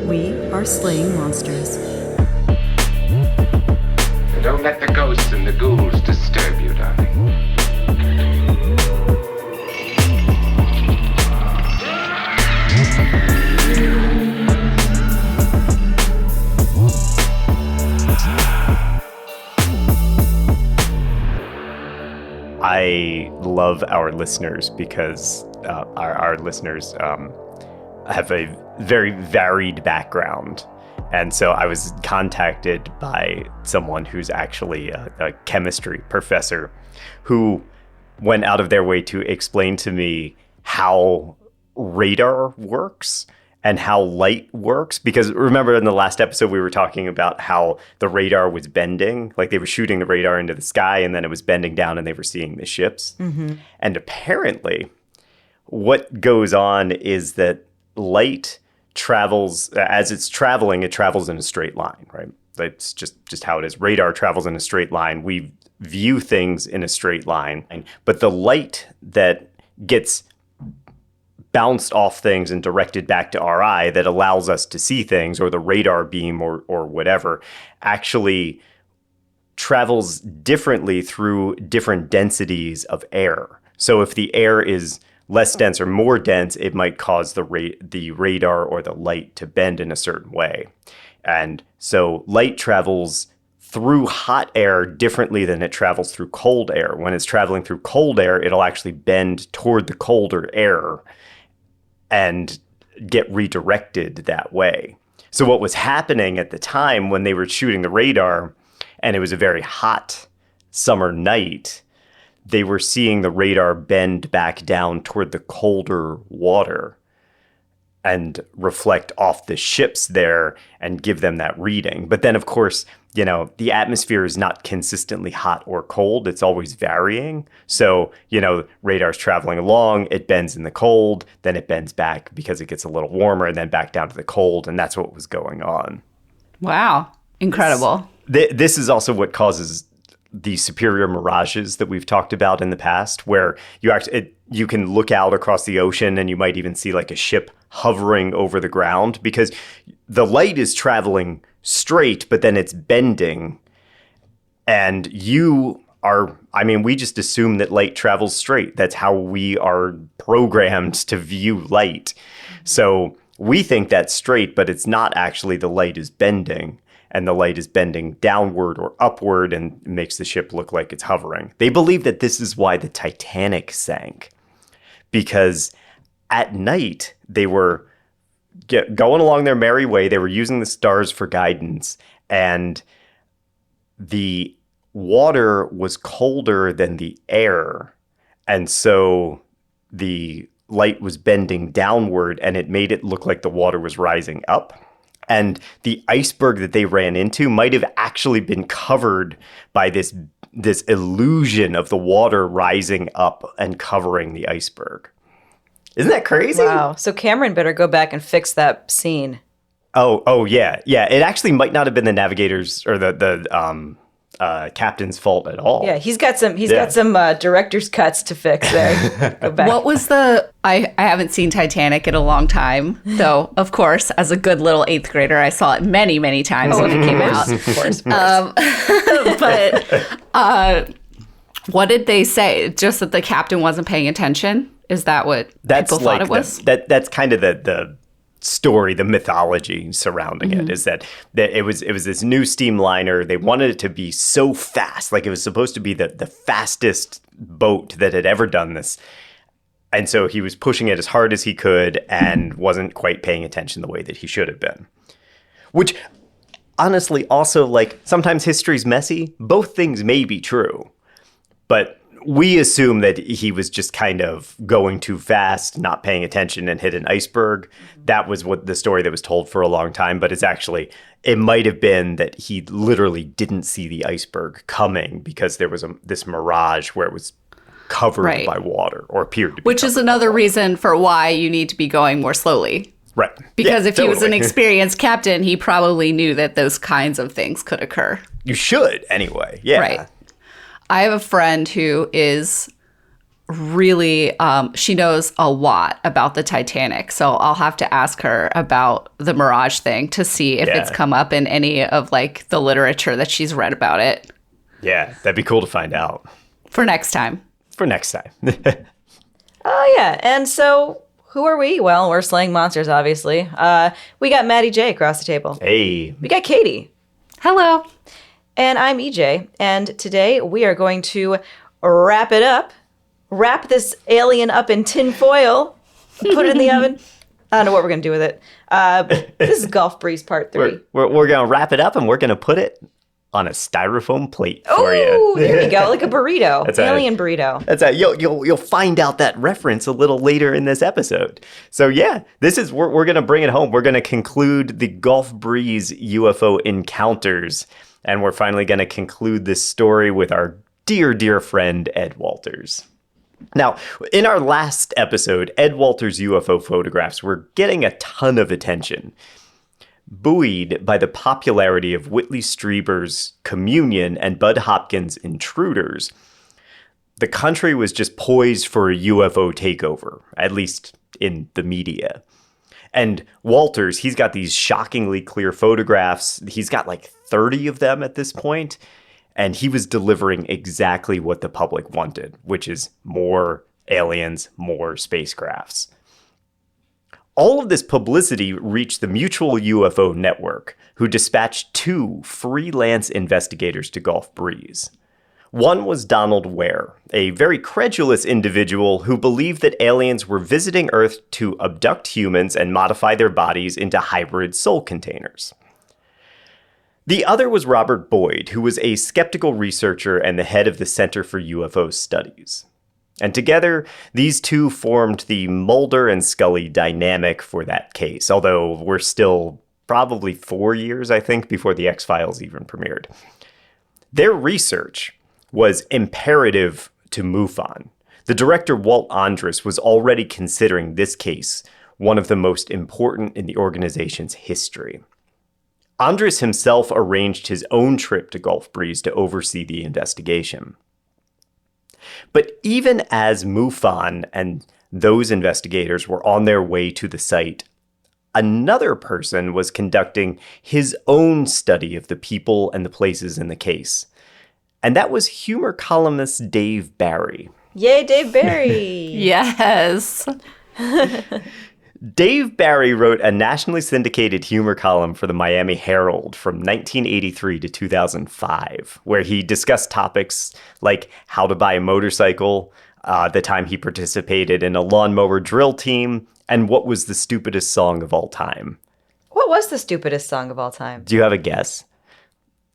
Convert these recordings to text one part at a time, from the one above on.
We are slaying monsters. Don't let the ghosts and the ghouls disturb you, darling. I love our listeners because our listeners have a very varied background. And so I was contacted by someone who's actually a chemistry professor who went out of their way to explain to me how radar works and how light works. Because remember in the last episode, we were talking about how the radar was bending, like they were shooting the radar into the sky and then it was bending down and they were seeing the ships. Mm-hmm. And apparently what goes on is that light travels, as it's traveling, it travels in a straight line, right? That's just how it is. Radar travels in a straight line. We view things in a straight line. But the light that gets bounced off things and directed back to our eye that allows us to see things, or the radar beam or whatever, actually travels differently through different densities of air. So if the air is less dense or more dense, it might cause the radar or the light to bend in a certain way. And so light travels through hot air differently than it travels through cold air. When it's traveling through cold air, it'll actually bend toward the colder air and get redirected that way. So what was happening at the time when they were shooting the radar, and it was a very hot summer night, they were seeing the radar bend back down toward the colder water and reflect off the ships there and give them that reading. But then, of course, you know, the atmosphere is not consistently hot or cold. It's always varying. So, you know, radar's traveling along, it bends in the cold, then it bends back because it gets a little warmer and then back down to the cold. And that's what was going on. Wow. Incredible. This is also what causes the superior mirages that we've talked about in the past, where you can look out across the ocean and you might even see like a ship hovering over the ground because the light is traveling straight, but then it's bending. And we just assume that light travels straight. That's how we are programmed to view light. So we think that's straight, but it's not actually. The light is bending. And the light is bending downward or upward and makes the ship look like it's hovering. They believe that this is why the Titanic sank. Because at night, they were going along their merry way. They were using the stars for guidance. And the water was colder than the air. And so the light was bending downward and it made it look like the water was rising up. And the iceberg that they ran into might have actually been covered by this illusion of the water rising up and covering the iceberg. Isn't that crazy? Wow. So Cameron better go back and fix that scene. Oh yeah. Yeah. It actually might not have been the navigators or the captain's fault at all. Yeah, he's got some director's cuts to fix there. Go back. What was I haven't seen Titanic in a long time, though, of course, as a good little 8th grader, I saw it many, many times when it came out. Of course. But what did they say? Just that the captain wasn't paying attention? Is that what people thought it was? That's kind of the story, the mythology surrounding it, is that it was this new steamliner. They wanted it to be so fast, like it was supposed to be the fastest boat that had ever done this. And so he was pushing it as hard as he could and wasn't quite paying attention the way that he should have been. Which, honestly, also, like, sometimes history's messy. Both things may be true. But we assume that he was just kind of going too fast, not paying attention, and hit an iceberg. That was what the story that was told for a long time. But it might have been that he literally didn't see the iceberg coming because there was this mirage where it was covered by water, or appeared to be. Which is another reason for why you need to be going more slowly. Right. Because if he was an experienced captain, he probably knew that those kinds of things could occur. You should, anyway. Yeah. Right. I have a friend who is really, she knows a lot about the Titanic. So I'll have to ask her about the Mirage thing to see if it's come up in any of like the literature that she's read about it. Yeah, that'd be cool to find out. For next time. For next time. Oh, yeah. And so who are we? Well, we're slaying monsters, obviously. We got Maddie J across the table. Hey. We got Katie. Hello. And I'm EJ. And today we are going to wrap it up. Wrap this alien up in tin foil. Put it in the oven. I don't know what we're going to do with it. This is Gulf Breeze Part 3. We're going to wrap it up and we're going to put it on a styrofoam plate for you. Oh, there you go. Like a burrito. That's Alien burrito. That's you'll find out that reference a little later in this episode. So yeah, we're gonna bring it home. We're gonna conclude the Gulf Breeze UFO encounters, and we're finally gonna conclude this story with our dear friend Ed Walters. Now, in our last episode, Ed Walters' UFO photographs were getting a ton of attention. Buoyed by the popularity of Whitley Strieber's Communion and Bud Hopkins' Intruders, the country was just poised for a UFO takeover, at least in the media. And Walters, he's got these shockingly clear photographs. He's got like 30 of them at this point, and he was delivering exactly what the public wanted, which is more aliens, more spacecrafts. All of this publicity reached the Mutual UFO Network, who dispatched 2 freelance investigators to Gulf Breeze. One was Donald Ware, a very credulous individual who believed that aliens were visiting Earth to abduct humans and modify their bodies into hybrid soul containers. The other was Robert Boyd, who was a skeptical researcher and the head of the Center for UFO Studies. And together, these two formed the Mulder and Scully dynamic for that case, although we're still probably 4 years, I think, before the X-Files even premiered. Their research was imperative to MUFON. The director, Walt Andrus, was already considering this case one of the most important in the organization's history. Andrus himself arranged his own trip to Gulf Breeze to oversee the investigation. But even as MUFON and those investigators were on their way to the site, another person was conducting his own study of the people and the places in the case. And that was humor columnist Dave Barry. Yay, Dave Barry. Yes. Dave Barry wrote a nationally syndicated humor column for the Miami Herald from 1983 to 2005, where he discussed topics like how to buy a motorcycle, the time he participated in a lawnmower drill team, and what was the stupidest song of all time. What was the stupidest song of all time? Do you have a guess?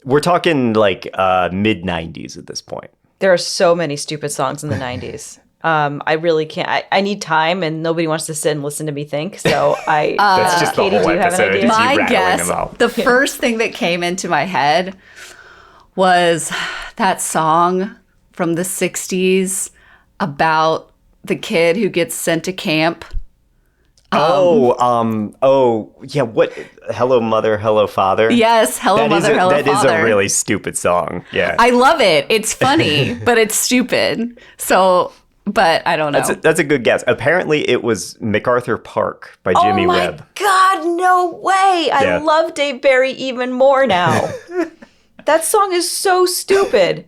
We're talking like mid-90s at this point. There are so many stupid songs in the 90s. I really can't. I need time, and nobody wants to sit and listen to me think. So That's just Katie, the whole do you have an episode. idea? Is you My rattling guess, them out. the first thing that came into my head was that song from the 60s about the kid who gets sent to camp. Yeah, what? Hello, Mother, Hello, Father? Yes, Hello Mother, Hello That Father. is a really stupid song, yeah. I love it. It's funny, but it's stupid. So, but I don't know. That's a good guess. Apparently, it was MacArthur Park by Jimmy Oh my Webb. God, no way. I Yeah. love Dave Barry even more now. That song is so stupid.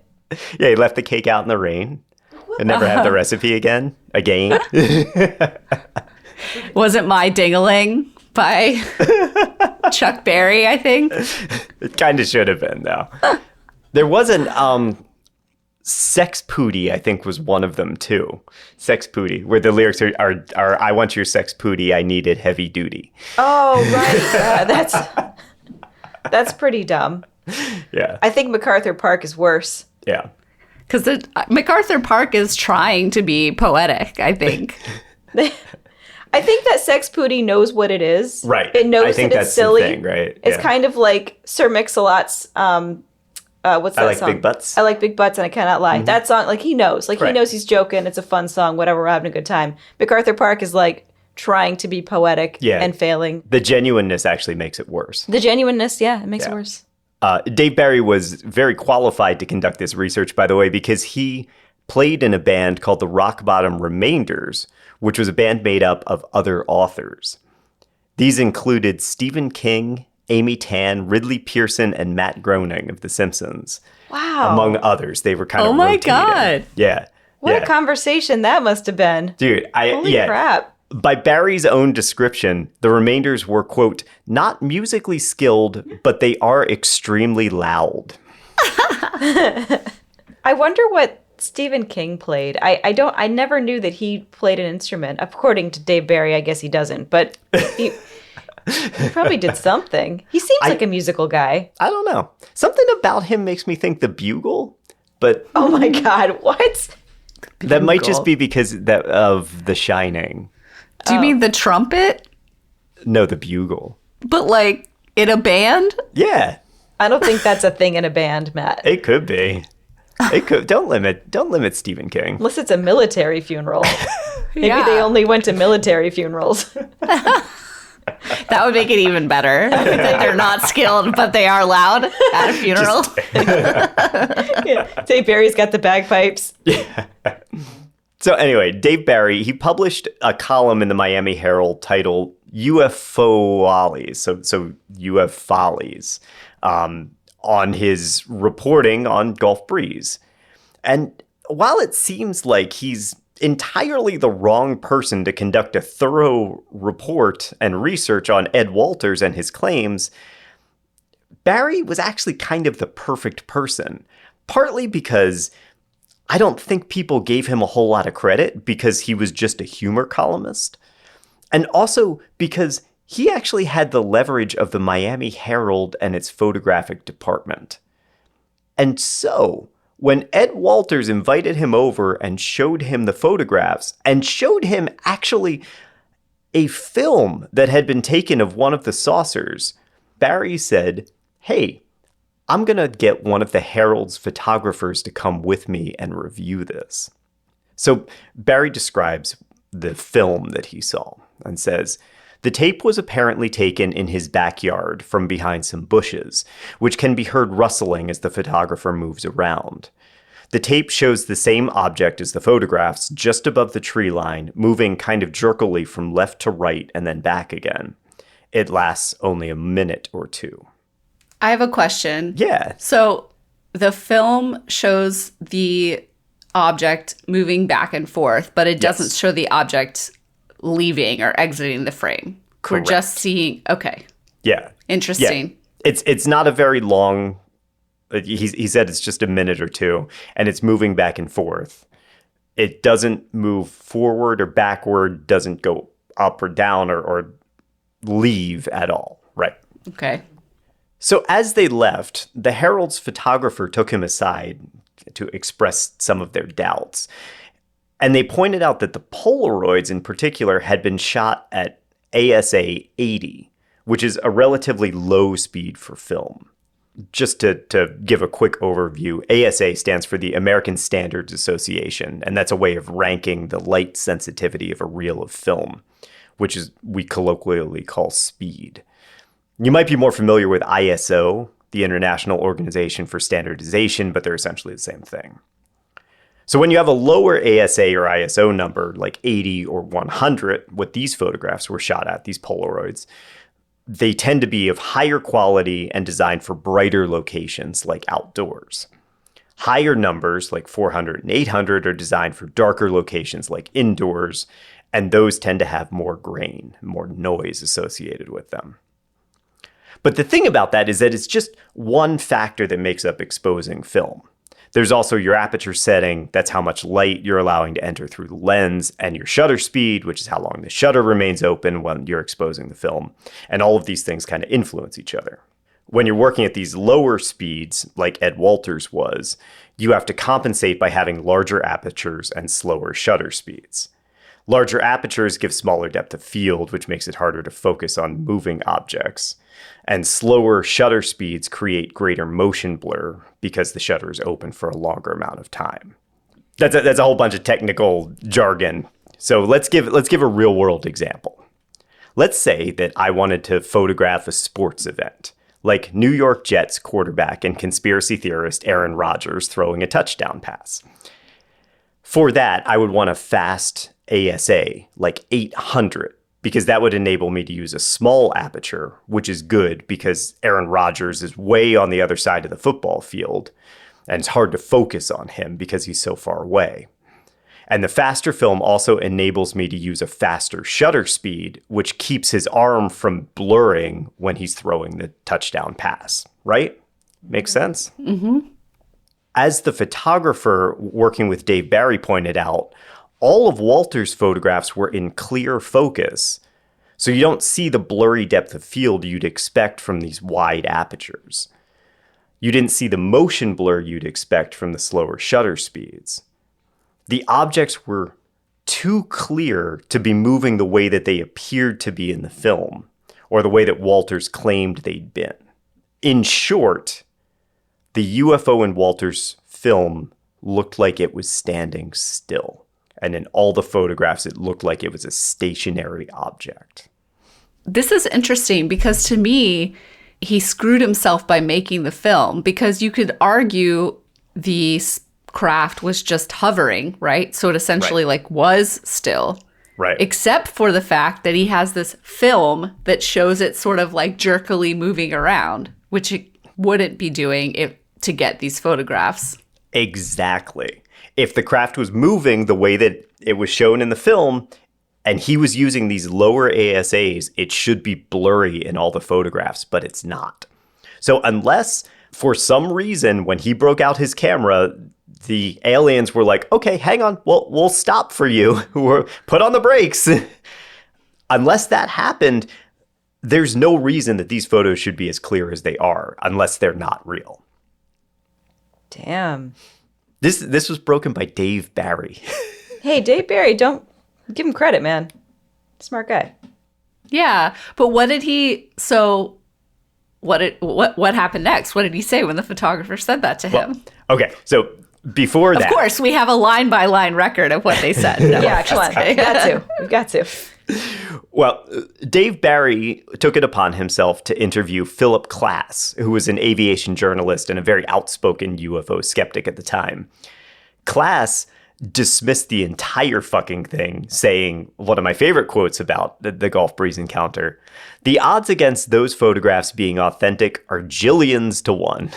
Yeah, he left the cake out in the rain and never had the recipe again. Wasn't My Ding-a-ling by Chuck Berry, I think. It kind of should have been, though. There was an Sex Pootie, I think, was one of them, too. Sex Pootie, where the lyrics are I want your sex pootie, I need it heavy duty. Oh, right. That's pretty dumb. Yeah. I think MacArthur Park is worse. Yeah. Because MacArthur Park is trying to be poetic, I think. I think that Sex Pootie knows what it is. Right. It knows I think that that's it's silly. the thing, right? It's Yeah. kind of like Sir Mix-a-Lot's, what's that I Like song? Big Butts. I Like Big Butts and I Cannot Lie. That song, like, he knows. Like, he Right. knows he's joking. It's a fun song. Whatever, we're having a good time. MacArthur Park is, like, trying to be poetic and failing. The genuineness actually makes it worse. The genuineness, yeah, it makes it worse. Dave Barry was very qualified to conduct this research, by the way, because he played in a band called the Rock Bottom Remainders, which was a band made up of other authors. These included Stephen King, Amy Tan, Ridley Pearson, and Matt Groening of The Simpsons. Wow. Among others. They were kind of Oh my rotating. God. Yeah. What a conversation that must have been. Dude, Holy crap. By Barry's own description, the Remainders were, quote, not musically skilled, but they are extremely loud. I wonder what Stephen King played. I never knew that he played an instrument. According to Dave Barry, I guess he doesn't, but he probably did something. He seems like a musical guy. I don't know. Something about him makes me think the bugle, but Oh my God, what? that might just be because of The Shining. Do you mean the trumpet? No, the bugle. But like in a band? Yeah, I don't think that's a thing in a band, Matt. it could be. It could. Don't limit Stephen King. Unless it's a military funeral. Maybe Yeah. they only went to military funerals. That would make it even better. That they're not skilled, but they are loud at a funeral. Yeah. Dave Barry's got the bagpipes. So anyway, Dave Barry, he published a column in the Miami Herald titled UFOlies, so UF Follies, on his reporting on Gulf Breeze. And while it seems like he's entirely the wrong person to conduct a thorough report and research on Ed Walters and his claims, Barry was actually kind of the perfect person, partly because I don't think people gave him a whole lot of credit because he was just a humor columnist. And also because he actually had the leverage of the Miami Herald and its photographic department. And so, when Ed Walters invited him over and showed him the photographs and showed him actually a film that had been taken of one of the saucers, Barry said, "Hey, I'm going to get one of the Herald's photographers to come with me and review this." So Barry describes the film that he saw and says, "The tape was apparently taken in his backyard from behind some bushes, which can be heard rustling as the photographer moves around. The tape shows the same object as the photographs just above the tree line, moving kind of jerkily from left to right and then back again. It lasts only a minute or two." I have a question. Yeah. So the film shows the object moving back and forth, but it doesn't show the object leaving or exiting the frame. Correct. We're just seeing. Okay. Yeah. Interesting. Yeah. It's not a very long. He said it's just a minute or two, and it's moving back and forth. It doesn't move forward or backward, doesn't go up or down or leave at all. Right. Okay. So as they left, the Herald's photographer took him aside to express some of their doubts. And they pointed out that the Polaroids in particular had been shot at ASA 80, which is a relatively low speed for film. Just to give a quick overview, ASA stands for the American Standards Association, and that's a way of ranking the light sensitivity of a reel of film, which is we colloquially call speed. You might be more familiar with ISO, the International Organization for Standardization, but they're essentially the same thing. So when you have a lower ASA or ISO number, like 80 or 100, what these photographs were shot at, these Polaroids, they tend to be of higher quality and designed for brighter locations, like outdoors. Higher numbers, like 400 and 800, are designed for darker locations, like indoors, and those tend to have more grain, more noise associated with them. But the thing about that is that it's just one factor that makes up exposing film. There's also your aperture setting, that's how much light you're allowing to enter through the lens, and your shutter speed, which is how long the shutter remains open when you're exposing the film. And all of these things kind of influence each other. When you're working at these lower speeds, like Ed Walters was, you have to compensate by having larger apertures and slower shutter speeds. Larger apertures give smaller depth of field, which makes it harder to focus on moving objects. And slower shutter speeds create greater motion blur because the shutter is open for a longer amount of time. That's a whole bunch of technical jargon. So let's give a real world example. Let's say that I wanted to photograph a sports event, like New York Jets quarterback and conspiracy theorist Aaron Rodgers throwing a touchdown pass. For that, I would want a fast ASA, like 800, because that would enable me to use a small aperture, which is good because Aaron Rodgers is way on the other side of the football field, and it's hard to focus on him because he's so far away. And the faster film also enables me to use a faster shutter speed, which keeps his arm from blurring when he's throwing the touchdown pass, right? Makes sense? Mm-hmm. As the photographer working with Dave Barry pointed out, all of Walter's photographs were in clear focus, so you don't see the blurry depth of field you'd expect from these wide apertures. You didn't see the motion blur you'd expect from the slower shutter speeds. The objects were too clear to be moving the way that they appeared to be in the film, or the way that Walters claimed they'd been. In short, the UFO in Walters' film looked like it was standing still. And in all the photographs, it looked like it was a stationary object. This is interesting because to me, he screwed himself by making the film, because you could argue the craft was just hovering, right? So it essentially was still. Right. Except for the fact that he has this film that shows it sort of like jerkily moving around, which it wouldn't be doing to get these photographs. Exactly. If the craft was moving the way that it was shown in the film, and he was using these lower ASAs, it should be blurry in all the photographs, but it's not. So unless, for some reason, when he broke out his camera, the aliens were like, okay, hang on, we'll stop for you. Put on the brakes. Unless that happened, there's no reason that these photos should be as clear as they are, unless they're not real. Damn. This was broken by Dave Barry. Hey, Dave Barry, don't give him credit, man. Smart guy. Yeah, but what did he? So, what happened next? What did he say when the photographer said that to him? Well, okay, so before that, of course, we have a line by line record of what they said. No, yeah, come on, we've got to. Well, Dave Barry took it upon himself to interview Philip Klass, who was an aviation journalist and a very outspoken UFO skeptic at the time. Klass dismissed the entire fucking thing, saying one of my favorite quotes about the Gulf Breeze encounter: "The odds against those photographs being authentic are jillions to one."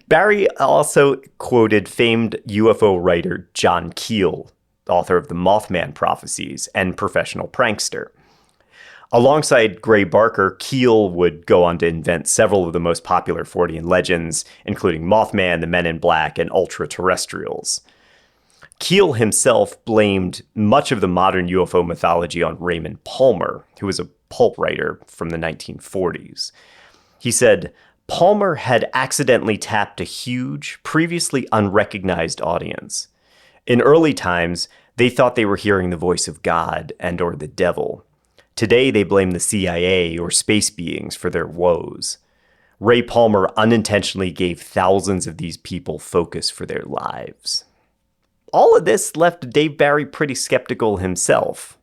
Barry also quoted famed UFO writer John Keel, author of the Mothman Prophecies and professional prankster. Alongside Gray Barker, Keel would go on to invent several of the most popular Fortean legends, including Mothman, the Men in Black, and ultra-terrestrials. Keel himself blamed much of the modern UFO mythology on Raymond Palmer, who was a pulp writer from the 1940s. He said, Palmer had accidentally tapped a huge, previously unrecognized audience. In early times, they thought they were hearing the voice of God and or the devil. Today, they blame the CIA or space beings for their woes. Ray Palmer unintentionally gave thousands of these people focus for their lives. All of this left Dave Barry pretty skeptical himself.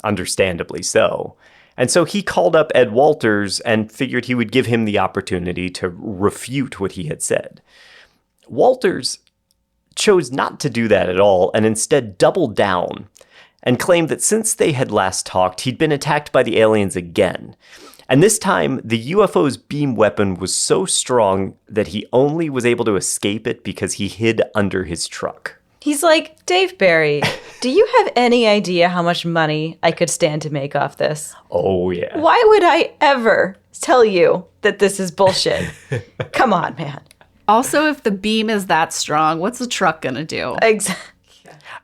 Understandably so. And so he called up Ed Walters and figured he would give him the opportunity to refute what he had said. Walters chose not to do that at all and instead doubled down and claimed that since they had last talked, he'd been attacked by the aliens again. And this time, the UFO's beam weapon was so strong that he only was able to escape it because he hid under his truck. He's like, Dave Barry, do you have any idea how much money I could stand to make off this? Oh, yeah. Why would I ever tell you that this is bullshit? Come on, man. Also, if the beam is that strong, what's the truck going to do? Exactly.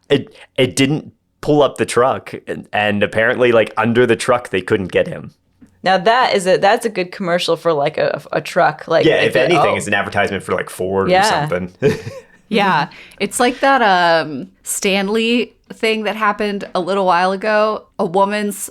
It didn't pull up the truck, and apparently, like, under the truck, they couldn't get him. Now that's a good commercial for like a truck. Like, yeah, if anything, it's an advertisement for like Ford or something. Yeah, it's like that Stanley thing that happened a little while ago. A woman's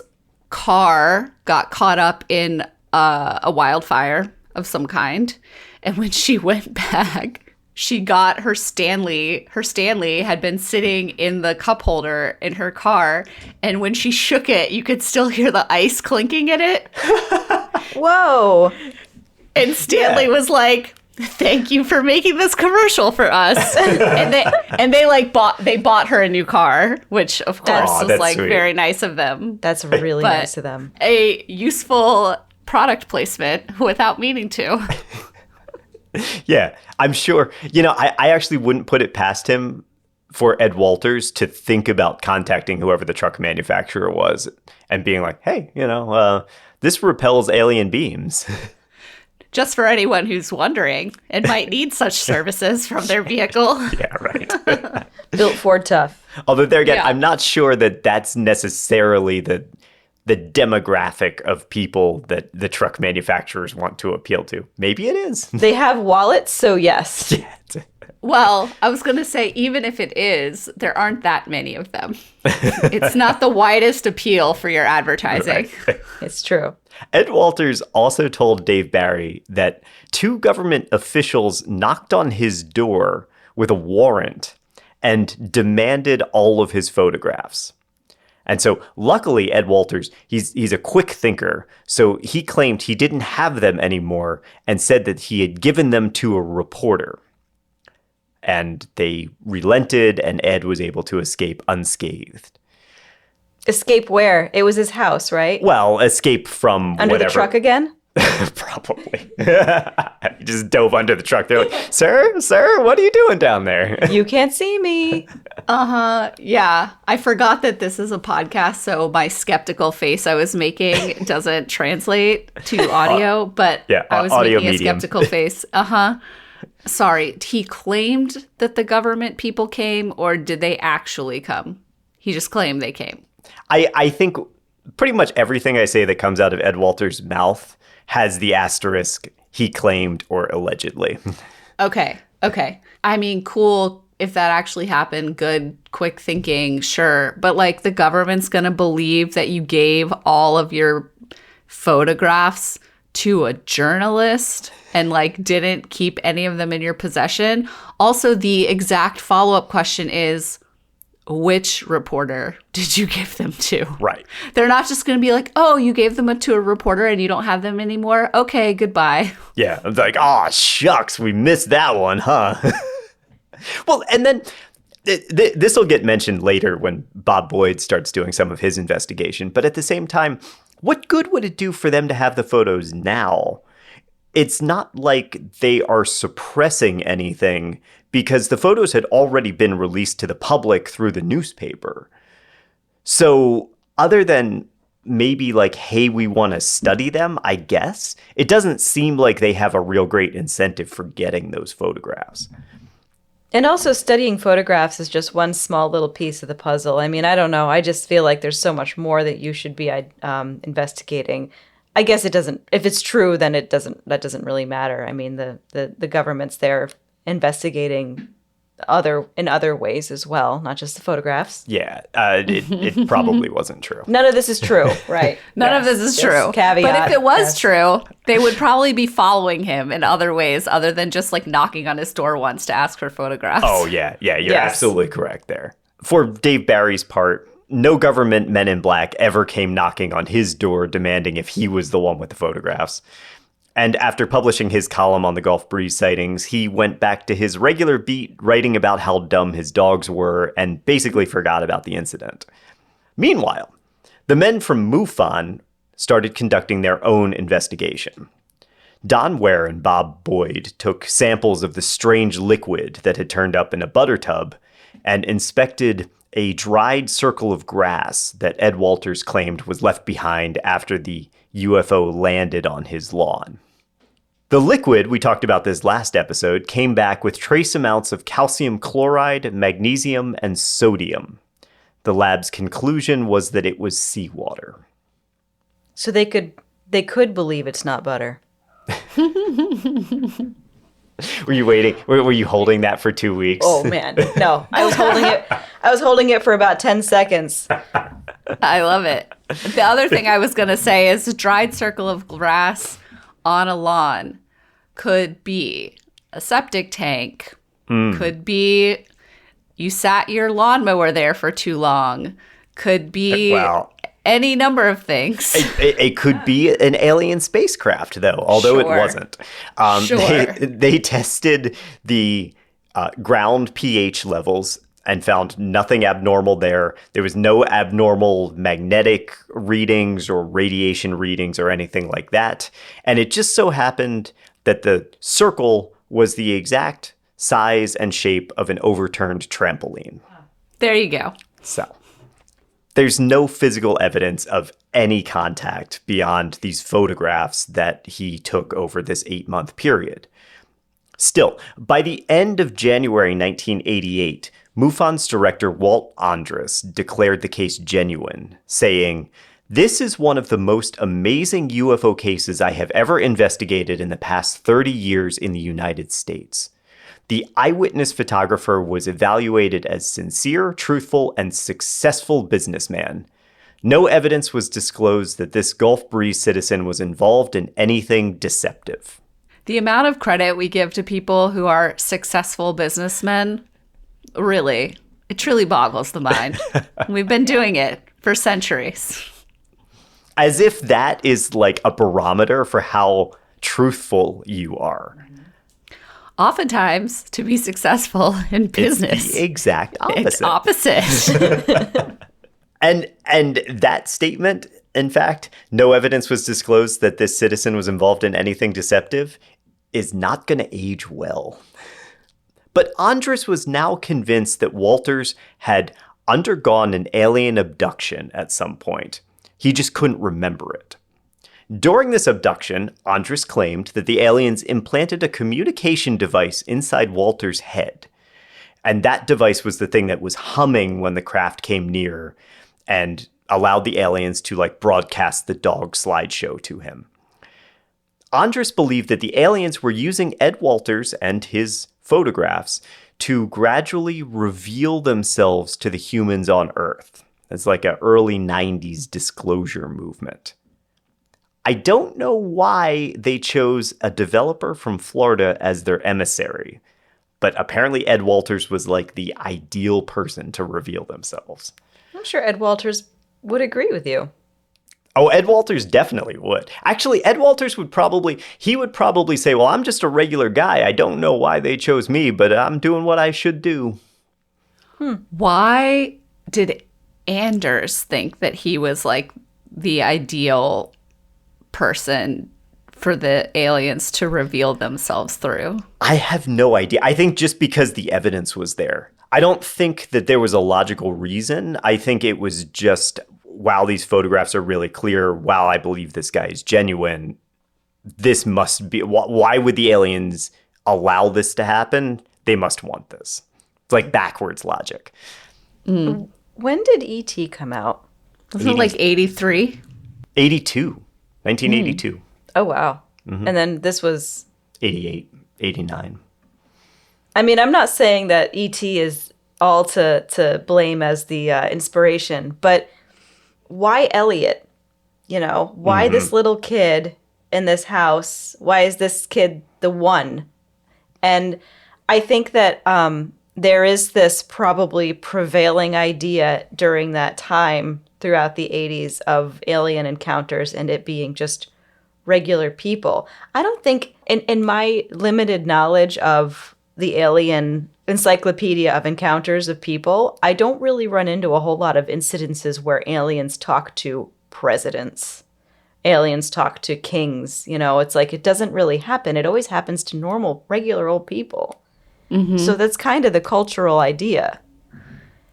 car got caught up in a wildfire of some kind, and when she went back, she got her Stanley. Her Stanley had been sitting in the cup holder in her car, and when she shook it, you could still hear the ice clinking in it. Whoa! And Stanley was like, thank you for making this commercial for us. and they bought her a new car, which of course was that's like sweet. very nice of them. That's really But nice of them. a useful product placement without meaning to. Yeah, I'm sure. I actually wouldn't put it past him for Ed Walters to think about contacting whoever the truck manufacturer was and being like, hey, this repels alien beams. Just for anyone who's wondering and might need such services from their vehicle. Yeah, right. Built Ford tough. Although there again, Yeah. I'm not sure that that's necessarily the demographic of people that the truck manufacturers want to appeal to. Maybe it is. They have wallets, so yes. Well, I was going to say, even if it is, there aren't that many of them. It's not the widest appeal for your advertising. Right. It's true. Ed Walters also told Dave Barry that 2 government officials knocked on his door with a warrant and demanded all of his photographs. And so luckily, Ed Walters, he's a quick thinker. So he claimed he didn't have them anymore and said that he had given them to a reporter. And they relented and Ed was able to escape unscathed. Escape where? It was his house, right? Well, escape from Under whatever. the truck again? Probably. He just dove under the truck. They're like, sir, what are you doing down there? You can't see me. Yeah, I forgot that this is a podcast, so my skeptical face I was making doesn't translate to audio, but yeah, I was audio making medium. a skeptical face. Sorry, he claimed that the government people came, or did they actually come? He just claimed they came. I think pretty much everything I say that comes out of Ed Walters' mouth has the asterisk he claimed or allegedly. Okay. I mean, cool if that actually happened. Good, quick thinking, sure. But like the government's going to believe that you gave all of your photographs to a journalist and like didn't keep any of them in your possession. Also, the exact follow-up question is, which reporter did you give them to? Right. They're not just going to be like, oh, you gave them to a reporter and you don't have them anymore? Okay, goodbye. Yeah. I'm like, oh, shucks, we missed that one, huh? Well, and then this will get mentioned later when Bob Boyd starts doing some of his investigation. But at the same time, what good would it do for them to have the photos now? It's not like they are suppressing anything because the photos had already been released to the public through the newspaper. So other than maybe like, hey, we want to study them, I guess, it doesn't seem like they have a real great incentive for getting those photographs. And also studying photographs is just one small little piece of the puzzle. I mean, I don't know. I just feel like there's so much more that you should be investigating. I guess it doesn't, if it's true, then that doesn't really matter. I mean, the government's there investigating in other ways as well, not just the photographs. Yeah, it probably wasn't true. None of this is true, right? None of this is true. Caveat. But if it was Yes. true, they would probably be following him in other ways other than just like knocking on his door once to ask for photographs. Oh, yeah, you're Yes. absolutely correct there. For Dave Barry's part, no government men in black ever came knocking on his door demanding if he was the one with the photographs. And after publishing his column on the Gulf Breeze sightings, he went back to his regular beat writing about how dumb his dogs were and basically forgot about the incident. Meanwhile, the men from MUFON started conducting their own investigation. Don Ware and Bob Boyd took samples of the strange liquid that had turned up in a butter tub and inspected a dried circle of grass that Ed Walters claimed was left behind after the UFO landed on his lawn. The liquid, we talked about this last episode, came back with trace amounts of calcium chloride, magnesium, and sodium. The lab's conclusion was that it was seawater. So they could believe it's not butter. Were you waiting? Were you holding that for 2 weeks? Oh man, no! I was holding it for about 10 seconds. I love it. The other thing I was going to say is a dried circle of grass on a lawn could be a septic tank, could be you sat your lawnmower there for too long, could be Well, any number of things. It could be an alien spacecraft, though, although it Sure. wasn't. Sure. They tested the ground pH levels and found nothing abnormal there. There was no abnormal magnetic readings or radiation readings or anything like that. And it just so happened that the circle was the exact size and shape of an overturned trampoline. There you go. So there's no physical evidence of any contact beyond these photographs that he took over this 8-month period. Still, by the end of January 1988, MUFON's director Walt Andrus declared the case genuine, saying, "This is one of the most amazing UFO cases I have ever investigated in the past 30 years in the United States. The eyewitness photographer was evaluated as sincere, truthful, and successful businessman. No evidence was disclosed that this Gulf Breeze citizen was involved in anything deceptive." The amount of credit we give to people who are successful businessmen, really, it truly boggles the mind. We've been doing it for centuries. As if that is like a barometer for how truthful you are. Oftentimes, to be successful in business, It's the exact it's opposite. opposite. And that statement, in fact, no evidence was disclosed that this citizen was involved in anything deceptive, is not going to age well. But Andrus was now convinced that Walters had undergone an alien abduction at some point. He just couldn't remember it. During this abduction, Andrus claimed that the aliens implanted a communication device inside Walters' head. And that device was the thing that was humming when the craft came near and allowed the aliens to broadcast the dog slideshow to him. Andrus believed that the aliens were using Ed Walters and his photographs to gradually reveal themselves to the humans on Earth. It's like an early 90s disclosure movement. I don't know why they chose a developer from Florida as their emissary, but apparently Ed Walters was like the ideal person to reveal themselves. I'm sure Ed Walters would agree with you. Oh, Ed Walters definitely would. Actually, Ed Walters would probably say, well, I'm just a regular guy. I don't know why they chose me, but I'm doing what I should do. Why did Anders think that he was like the ideal person for the aliens to reveal themselves through? I have no idea. I think just because the evidence was there. I don't think that there was a logical reason. I think it was just, wow, these photographs are really clear. Wow, I believe this guy is genuine. This must be, why would the aliens allow this to happen? They must want this. It's like backwards logic. When did E.T. come out? Wasn't it like 83? 1982. Oh, wow. And then this was... 88, 89. I mean, I'm not saying that E.T. is all to blame as the inspiration, but why Elliot? Why this little kid in this house? Why is this kid the one? And I think that there is this probably prevailing idea during that time throughout the 80s of alien encounters and it being just regular people. I don't think, in my limited knowledge of the alien encyclopedia of encounters of people, I don't really run into a whole lot of incidences where aliens talk to presidents. Aliens talk to kings. It's like it doesn't really happen. It always happens to normal, regular old people. So that's kind of the cultural idea.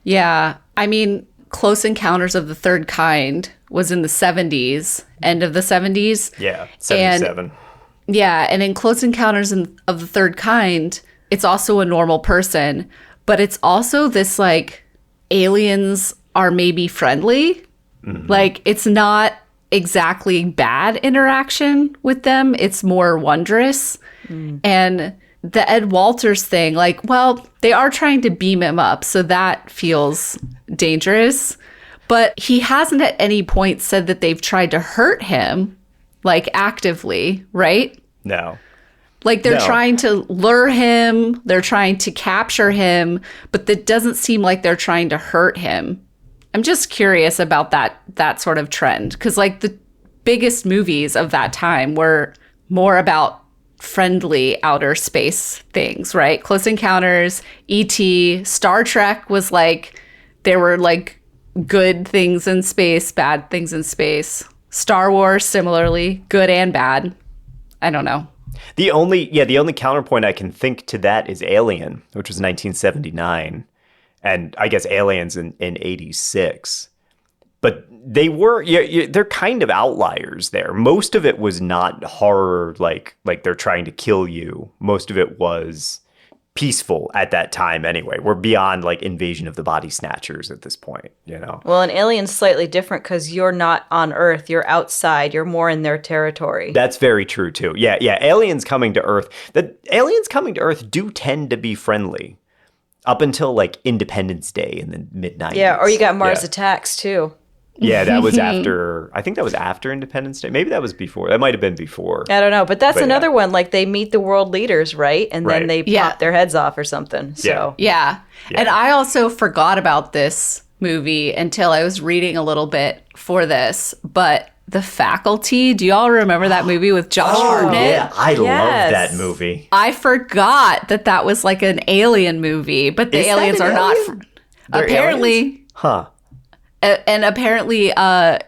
Yeah. I mean, Close Encounters of the Third Kind was in the 70s, end of the 70s. Yeah, 77. And in Close Encounters of the Third Kind, it's also a normal person, but it's also this like aliens are maybe friendly. Like it's not exactly bad interaction with them. It's more wondrous. And the Ed Walters thing, like, well, they are trying to beam him up, so that feels dangerous. But he hasn't at any point said that they've tried to hurt him, like actively, right? No. Like they're No. trying to lure him, they're trying to capture him, but that doesn't seem like they're trying to hurt him. I'm just curious about that sort of trend, because like the biggest movies of that time were more about friendly outer space things, right? Close Encounters, E.T., Star Trek was like, there were like good things in space, bad things in space. Star Wars, similarly, good and bad. I don't know. The only counterpoint I can think to that is Alien, which was 1979, and I guess Aliens in 86. But they were, they're kind of outliers there. Most of it was not horror, like they're trying to kill you. Most of it was peaceful at that time anyway. We're beyond like Invasion of the Body Snatchers at this point, you know? Well, an Alien's slightly different because you're not on Earth. You're outside. You're more in their territory. That's very true too. Yeah. Aliens coming to Earth. The aliens coming to Earth do tend to be friendly up until like Independence Day in the mid-90s. Yeah, or you got Mars Attacks too. Yeah, that was after, I think that was after Independence Day. Maybe that was before. That might have been before. I don't know, but that's another one. Like they meet the world leaders, right? And then they pop their heads off or something. So Yeah. And I also forgot about this movie until I was reading a little bit for this. But The Faculty, do y'all remember that movie with Josh Hartnett? Yeah, I love that movie. I forgot that was like an alien movie, but the aliens are not. Apparently. Aliens? Huh. And apparently, and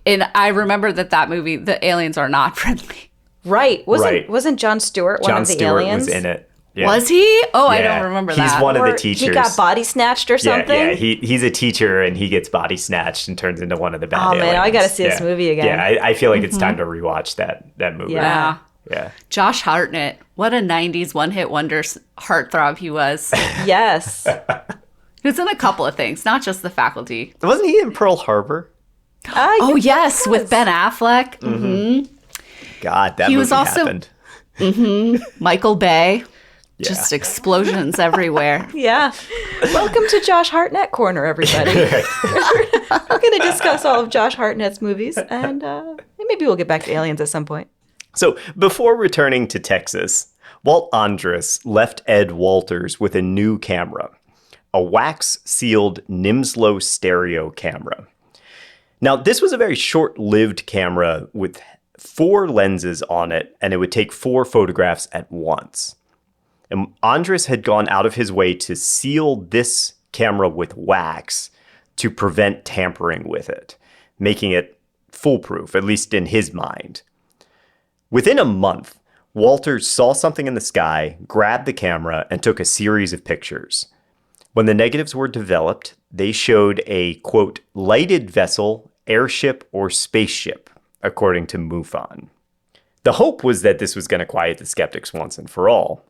I remember that movie, the aliens are not friendly. Right. Wasn't Jon Stewart one of the aliens? Was in it. Yeah. Was he? Oh, yeah. I don't remember that. He's one of the teachers. He got body snatched or something? Yeah. He's a teacher and he gets body snatched and turns into one of the bad aliens. Oh, man, I got to see this movie again. Yeah, I feel like it's time to rewatch that movie. Yeah. Yeah. Josh Hartnett. What a 90s one-hit wonder heartthrob he was. Yes. He was in a couple of things, not just The Faculty. Wasn't he in Pearl Harbor? Oh, yes, with Ben Affleck. Mm-hmm. God, that he movie was also, happened. Michael Bay. Yeah. Just explosions everywhere. Yeah. Welcome to Josh Hartnett Corner, everybody. We're going to discuss all of Josh Hartnett's movies, and maybe we'll get back to aliens at some point. So, before returning to Texas, Walt Andrus left Ed Walters with a new camera. A wax-sealed Nimslo stereo camera. Now, this was a very short-lived camera with 4 lenses on it, and it would take 4 photographs at once. And Andrus had gone out of his way to seal this camera with wax to prevent tampering with it, making it foolproof, at least in his mind. Within a month, Walters saw something in the sky, grabbed the camera, and took a series of pictures. When the negatives were developed, they showed a, quote, lighted vessel, airship, or spaceship, according to MUFON. The hope was that this was going to quiet the skeptics once and for all.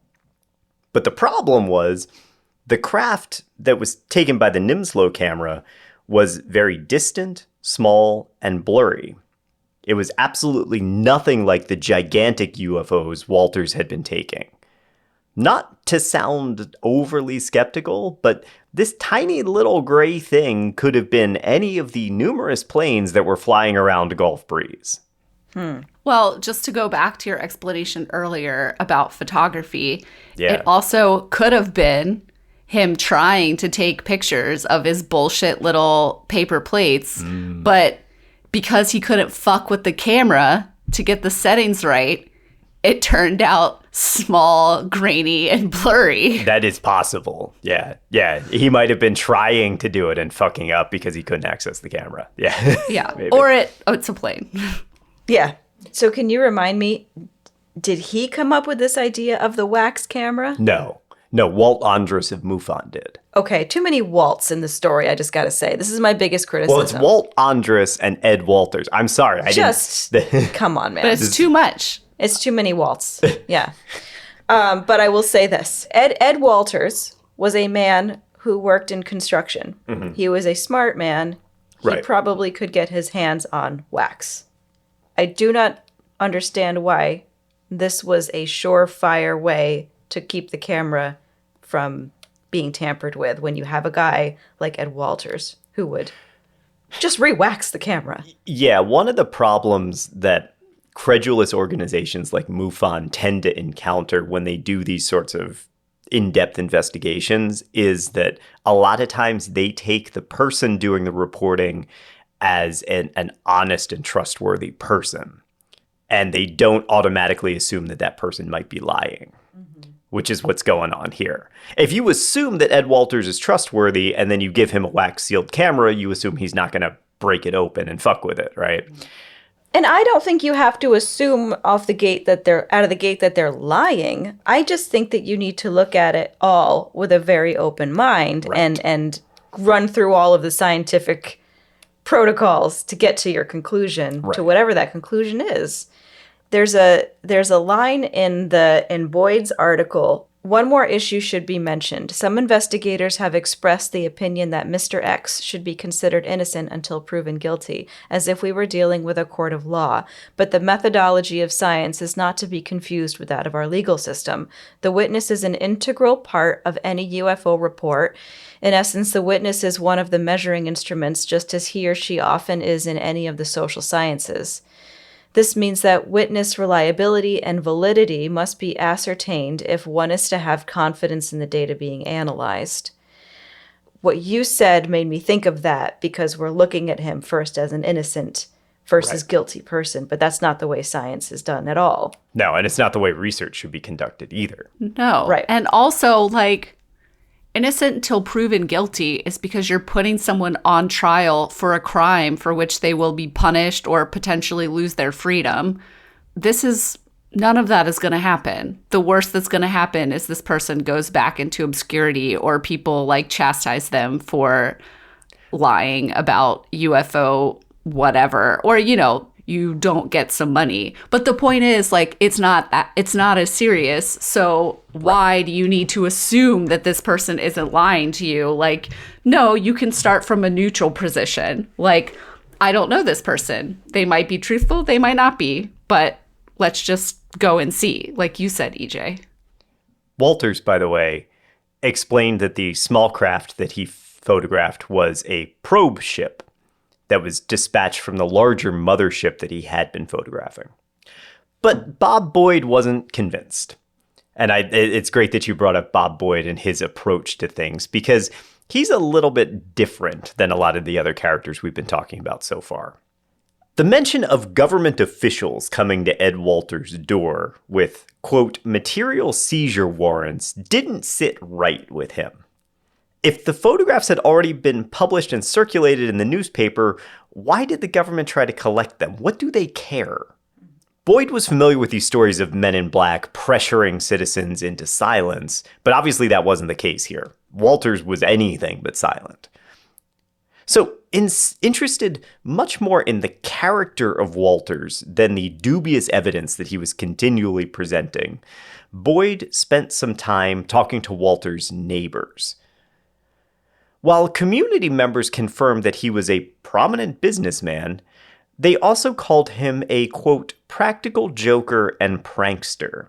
But the problem was the craft that was taken by the Nimslo camera was very distant, small, and blurry. It was absolutely nothing like the gigantic UFOs Walters had been taking. Not to sound overly skeptical, but this tiny little gray thing could have been any of the numerous planes that were flying around Gulf Breeze. Well, just to go back to your explanation earlier about photography, it also could have been him trying to take pictures of his bullshit little paper plates, but because he couldn't fuck with the camera to get the settings right, it turned out small, grainy, and blurry. That is possible. Yeah. He might have been trying to do it and fucking up because he couldn't access the camera. Yeah. Yeah. Or it's a plane. Yeah. So can you remind me, did he come up with this idea of the wax camera? No, Walt Andrus of MUFON did. Okay, too many Walts in the story, I just got to say. This is my biggest criticism. Well, it's Walt Andrus and Ed Walters. I'm sorry. Come on, man. But it's too much. It's too many Walts. Yeah. But I will say this. Ed Walters was a man who worked in construction. Mm-hmm. He was a smart man. He probably could get his hands on wax. I do not understand why this was a surefire way to keep the camera from being tampered with when you have a guy like Ed Walters who would just re-wax the camera. Yeah, one of the problems that credulous organizations like MUFON tend to encounter when they do these sorts of in-depth investigations is that a lot of times they take the person doing the reporting as an honest and trustworthy person. And they don't automatically assume that that person might be lying, which is what's going on here. If you assume that Ed Walters is trustworthy and then you give him a wax-sealed camera, you assume he's not going to break it open and fuck with it, right? And I don't think you have to assume out of the gate that they're lying. I just think that you need to look at it all with a very open mind, Right. and run through all of the scientific protocols to get to your conclusion, Right. to whatever that conclusion is. There's a line in Boyd's article. One more issue should be mentioned. Some investigators have expressed the opinion that Mr. X should be considered innocent until proven guilty, as if we were dealing with a court of law. But the methodology of science is not to be confused with that of our legal system. The witness is an integral part of any UFO report. In essence, the witness is one of the measuring instruments, just as he or she often is in any of the social sciences. This means that witness reliability and validity must be ascertained if one is to have confidence in the data being analyzed. What you said made me think of that, because we're looking at him first as an innocent versus guilty person, but that's not the way science is done at all. No, and it's not the way research should be conducted either. No. Right. And also, like, innocent until proven guilty is because you're putting someone on trial for a crime for which they will be punished or potentially lose their freedom. None of that is going to happen. The worst that's going to happen is this person goes back into obscurity, or people like chastise them for lying about UFO whatever, or, you don't get some money. But the point is, like, it's not as serious. So why do you need to assume that this person isn't lying to you? Like, no, you can start from a neutral position. Like, I don't know this person. They might be truthful, they might not be, but let's just go and see, like you said, EJ. Walters, by the way, explained that the small craft that he photographed was a probe ship that was dispatched from the larger mothership that he had been photographing. But Bob Boyd wasn't convinced. And it's great that you brought up Bob Boyd and his approach to things, because he's a little bit different than a lot of the other characters we've been talking about so far. The mention of government officials coming to Ed Walters' door with, quote, material seizure warrants didn't sit right with him. If the photographs had already been published and circulated in the newspaper, why did the government try to collect them? What do they care? Boyd was familiar with these stories of men in black pressuring citizens into silence, but obviously that wasn't the case here. Walters was anything but silent. So, interested much more in the character of Walters than the dubious evidence that he was continually presenting, Boyd spent some time talking to Walters' neighbors. While community members confirmed that he was a prominent businessman, they also called him a, quote, practical joker and prankster.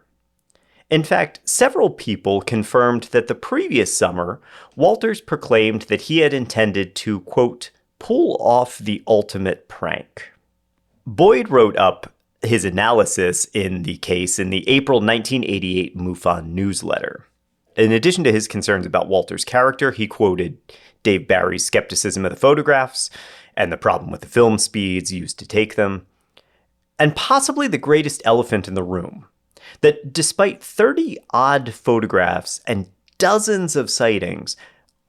In fact, several people confirmed that the previous summer, Walters proclaimed that he had intended to, quote, pull off the ultimate prank. Boyd wrote up his analysis in the case in the April 1988 MUFON newsletter. In addition to his concerns about Walters' character, he quoted Dave Barry's skepticism of the photographs and the problem with the film speeds used to take them, and possibly the greatest elephant in the room, that despite 30-odd photographs and dozens of sightings,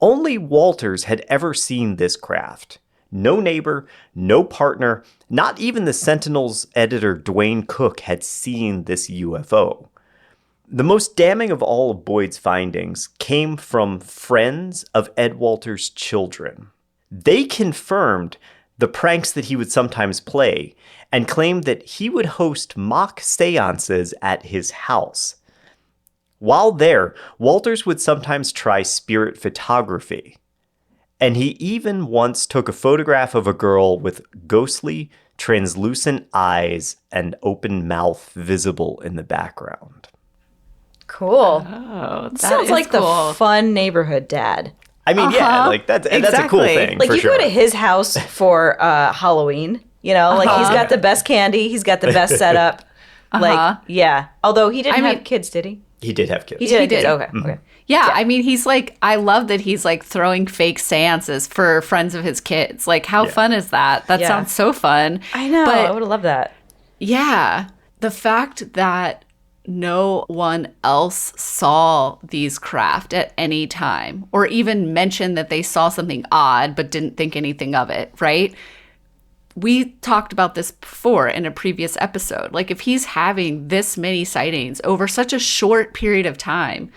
only Walters had ever seen this craft. No neighbor, no partner, not even the Sentinel's editor Dwayne Cook had seen this UFO. The most damning of all of Boyd's findings came from friends of Ed Walters' children. They confirmed the pranks that he would sometimes play and claimed that he would host mock seances at his house. While there, Walters would sometimes try spirit photography. And he even once took a photograph of a girl with ghostly, translucent eyes and open mouth visible in the background. Cool. Oh, that Sounds is like cool. the fun neighborhood dad. I mean, yeah, like that's a cool Exactly. thing. Like, for you sure. go to his house for Halloween, he's got the best candy, he's got the best setup. Like, yeah. Although he didn't have kids, did he? He did have kids. He did. He did. Okay. Okay. Yeah, I mean, he's like, I love that he's like throwing fake seances for friends of his kids. Like, how fun is that? That Yeah. sounds so fun. I know. But I would have loved that. yeah, the fact that no one else saw these craft at any time or even mentioned that they saw something odd but didn't think anything of it, right? We talked about this before in a previous episode. Like, if he's having this many sightings over such a short period of time,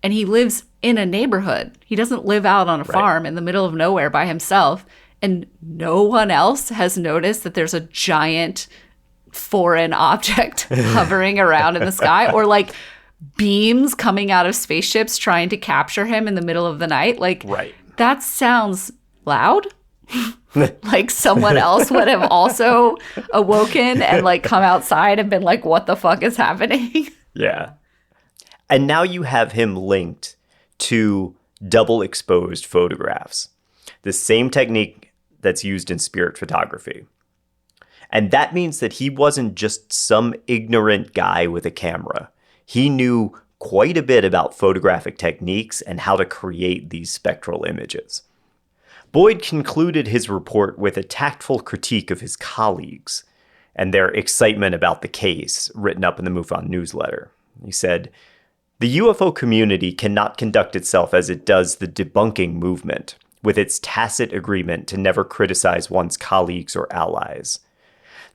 and he lives in a neighborhood, he doesn't live out on a farm in the middle of nowhere by himself, and no one else has noticed that there's a giant foreign object hovering around in the sky, or like beams coming out of spaceships trying to capture him in the middle of the night. Like, that sounds loud. Like someone else would have also awoken and like come outside and been like, what the fuck is happening? Yeah. And now you have him linked to double exposed photographs, the same technique that's used in spirit photography. And that means that he wasn't just some ignorant guy with a camera. He knew quite a bit about photographic techniques and how to create these spectral images. Boyd concluded his report with a tactful critique of his colleagues and their excitement about the case, written up in the MUFON newsletter. He said, "The UFO community cannot conduct itself as it does the debunking movement, with its tacit agreement to never criticize one's colleagues or allies.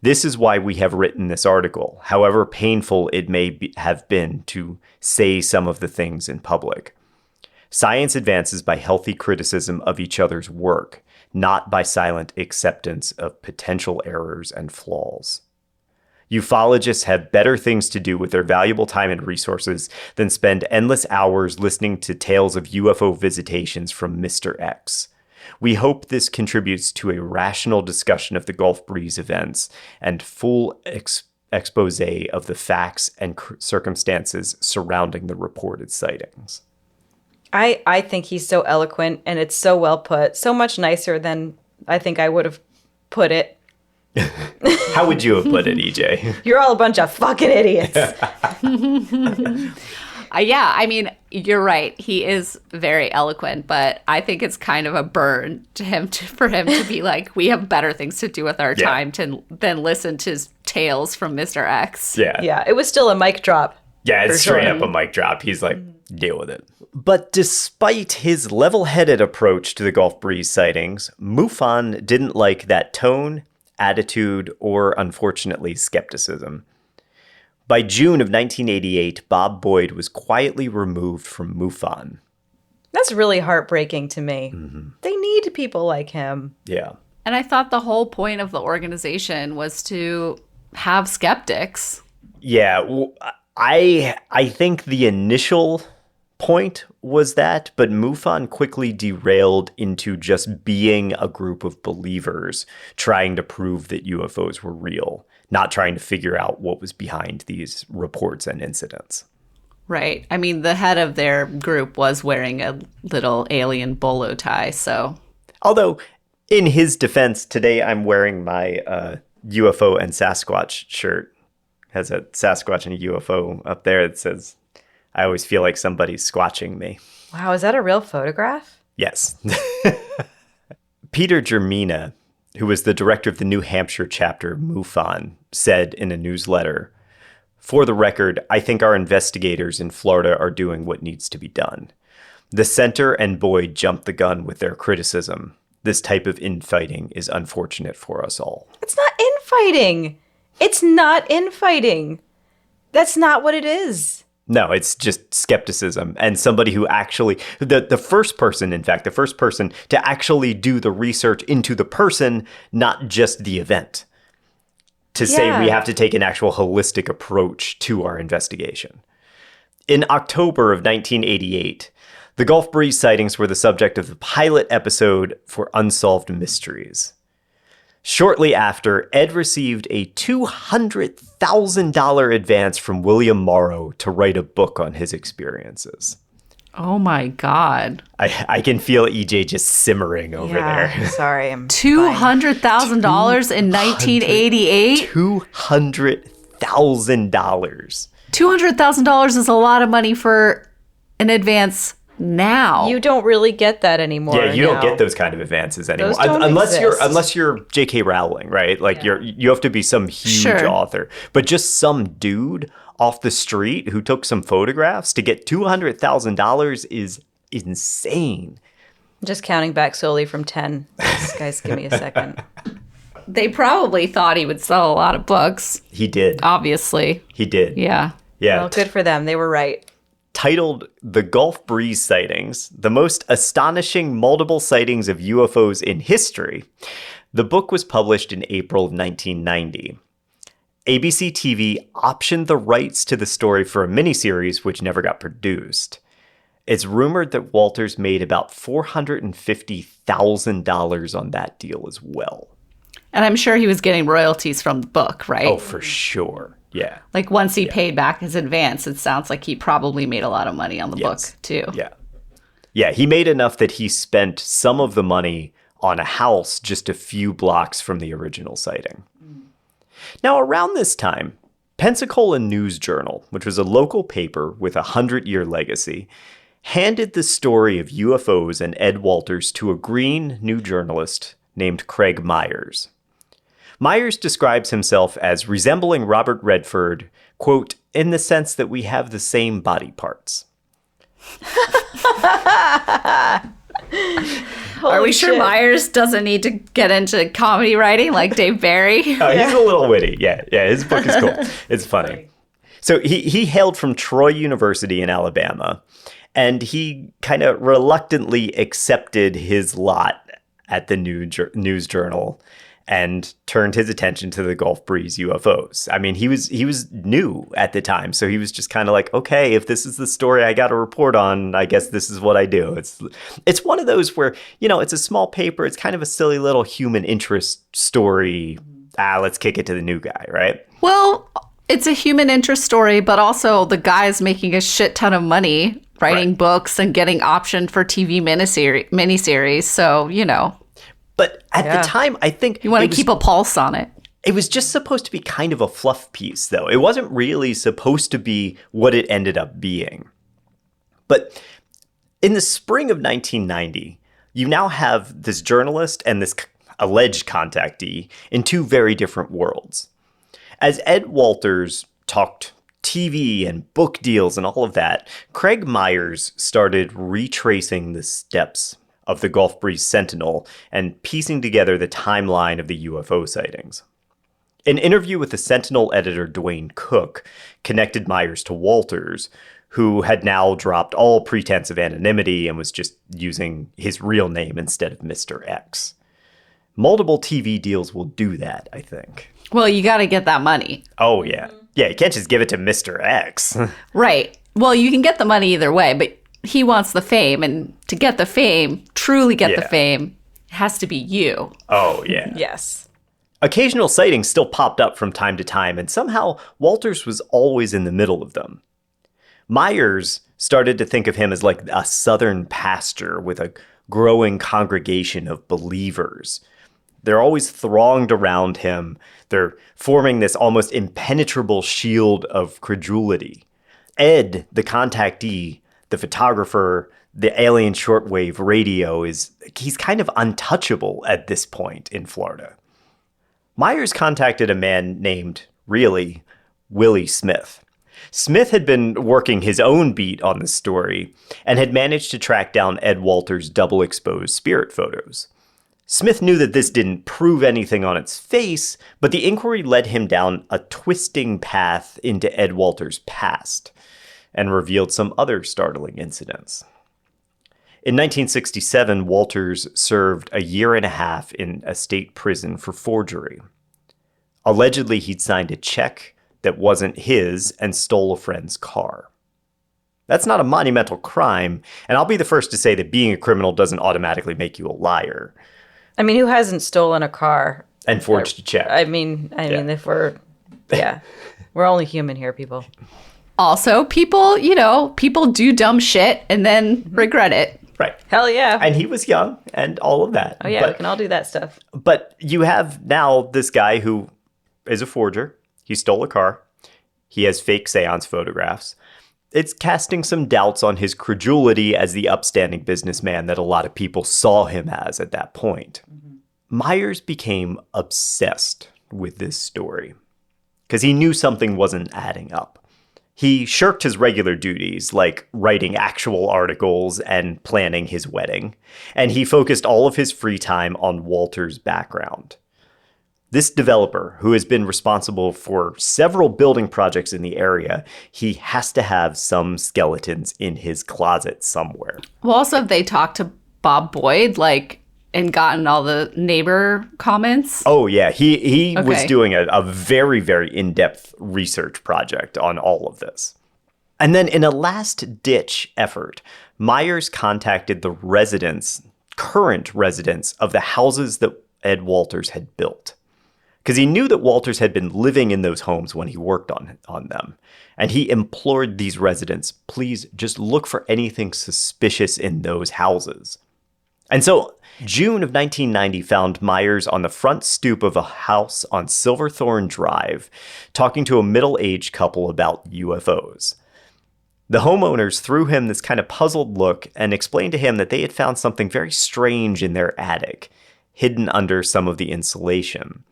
This is why we have written this article, however painful it may have been to say some of the things in public. Science advances by healthy criticism of each other's work, not by silent acceptance of potential errors and flaws. Ufologists have better things to do with their valuable time and resources than spend endless hours listening to tales of UFO visitations from Mr. X. We hope this contributes to a rational discussion of the Gulf Breeze events and full expose of the facts and circumstances surrounding the reported sightings." I think he's so eloquent, and it's so well put, so much nicer than I think I would have put it. How would you have put it, EJ? You're all a bunch of fucking idiots. Yeah, I mean, you're right. He is very eloquent, but I think it's kind of a burn to him for him to be like, we have better things to do with our time than listen to tales from Mr. X. Yeah, it was still a mic drop. Yeah, it's straight up a mic drop. He's like, deal with it. But despite his level-headed approach to the Gulf Breeze sightings, MUFON didn't like that tone, attitude, or, unfortunately, skepticism. By June of 1988, Bob Boyd was quietly removed from MUFON. That's really heartbreaking to me. They need people like him. Yeah. And I thought the whole point of the organization was to have skeptics. Yeah, I think the initial point was that, but MUFON quickly derailed into just being a group of believers trying to prove that UFOs were real, not trying to figure out what was behind these reports and incidents. Right. I mean, the head of their group was wearing a little alien bolo tie, so. Although, in his defense, today I'm wearing my UFO and Sasquatch shirt. Has a Sasquatch and a UFO up there that says, "I always feel like somebody's squatching me." Wow, is that a real photograph? Yes. Peter Germina, who was the director of the New Hampshire chapter of MUFON, said in a newsletter, "For the record, I think our investigators in Florida are doing what needs to be done. The center and Boyd jumped the gun with their criticism. This type of infighting is unfortunate for us all." It's not infighting. It's not infighting. That's not what it is. No, it's just skepticism. And somebody who actually, the first person to actually do the research into the person, not just the event. To say we have to take an actual holistic approach to our investigation. In October of 1988, the Gulf Breeze sightings were the subject of the pilot episode for Unsolved Mysteries. Shortly after, Ed received a $200,000 advance from William Morrow to write a book on his experiences. Oh my God. I can feel EJ just simmering over there. Sorry. I'm $200,000 in 1988? $200,000. $200,000 is a lot of money for an advance now. You don't really get that anymore. Yeah, you don't now. get those kind of advances anymore. Those don't exist. Unless you're J.K. Rowling, right? Like you have to be some huge author. But just some dude off the street who took some photographs to get $200,000 is insane. I'm just counting back slowly from 10. Guys, give me a second. They probably thought he would sell a lot of books. He did. Obviously. He did. Yeah. Yeah. Well, good for them. They were right. Titled The Gulf Breeze Sightings, the most astonishing multiple sightings of UFOs in history, the book was published in April of 1990. ABC TV optioned the rights to the story for a miniseries, which never got produced. It's rumored that Walters made about $450,000 on that deal as well. And I'm sure he was getting royalties from the book, right? Oh, for sure. Yeah. Like once he paid back his advance, it sounds like he probably made a lot of money on the book too. Yeah. Yeah, he made enough that he spent some of the money on a house just a few blocks from the original sighting. Now, around this time, Pensacola News Journal, which was a local paper with a 100-year legacy, handed the story of UFOs and Ed Walters to a green new journalist named Craig Myers. Myers describes himself as resembling Robert Redford, quote, in the sense that we have the same body parts. Are we sure Myers doesn't need to get into comedy writing like Dave Barry? He's a little witty. Yeah, his book is cool. It's funny. So he hailed from Troy University in Alabama, and he kind of reluctantly accepted his lot at the News Journal and turned his attention to the Gulf Breeze UFOs. I mean, he was new at the time, so he was just kind of like, okay, if this is the story I got to report on, I guess this is what I do. It's one of those where, it's a small paper, it's kind of a silly little human interest story. Let's kick it to the new guy, right? Well, it's a human interest story, but also the guy's making a shit ton of money writing books and getting optioned for TV miniseries. So, But at the time, I think you want to keep a pulse on it. It was just supposed to be kind of a fluff piece, though. It wasn't really supposed to be what it ended up being. But in the spring of 1990, you now have this journalist and this alleged contactee in two very different worlds. As Ed Walters talked TV and book deals and all of that, Craig Myers started retracing the steps of the Gulf Breeze Sentinel and piecing together the timeline of the UFO sightings. An interview with the Sentinel editor Dwayne Cook connected Myers to Walters, who had now dropped all pretense of anonymity and was just using his real name instead of Mr. X. Multiple TV deals will do that, I think. Well, you got to get that money. Oh, yeah. Yeah, you can't just give it to Mr. X. Right. Well, you can get the money either way, but he wants the fame. And to get the fame, truly get the fame, it has to be you. Oh, yeah. Yes. Occasional sightings still popped up from time to time, and somehow Walters was always in the middle of them. Myers started to think of him as like a southern pastor with a growing congregation of believers. They're always thronged around him. They're forming this almost impenetrable shield of credulity. Ed, the contactee, the photographer, the alien shortwave radio, he's kind of untouchable at this point in Florida. Myers contacted a man named, really, Willie Smith. Smith had been working his own beat on the story and had managed to track down Ed Walters' double-exposed spirit photos. Smith knew that this didn't prove anything on its face, but the inquiry led him down a twisting path into Ed Walters' past and revealed some other startling incidents. In 1967, Walters served a year and a half in a state prison for forgery. Allegedly, he'd signed a check that wasn't his and stole a friend's car. That's not a monumental crime, and I'll be the first to say that being a criminal doesn't automatically make you a liar. I mean, who hasn't stolen a car? And forged a check. I mean, if we're only human here, people. Also, people do dumb shit and then regret it. Right. Hell yeah. And he was young and all of that. Oh yeah, we can all do that stuff. But you have now this guy who is a forger. He stole a car. He has fake seance photographs. It's casting some doubts on his credulity as the upstanding businessman that a lot of people saw him as at that point. Myers became obsessed with this story because he knew something wasn't adding up. He shirked his regular duties, like writing actual articles and planning his wedding, and he focused all of his free time on Walter's background. This developer, who has been responsible for several building projects in the area, he has to have some skeletons in his closet somewhere. Well, also, have they talked to Bob Boyd, and gotten all the neighbor comments? Oh, yeah. He was Okay. doing a very, very in-depth research project on all of this. And then in a last-ditch effort, Myers contacted the current residents of the houses that Ed Walters had built. Because he knew that Walters had been living in those homes when he worked on them. And he implored these residents, please just look for anything suspicious in those houses. And so June of 1990 found Myers on the front stoop of a house on Silverthorne Drive, talking to a middle-aged couple about UFOs. The homeowners threw him this kind of puzzled look and explained to him that they had found something very strange in their attic, hidden under some of the insulation.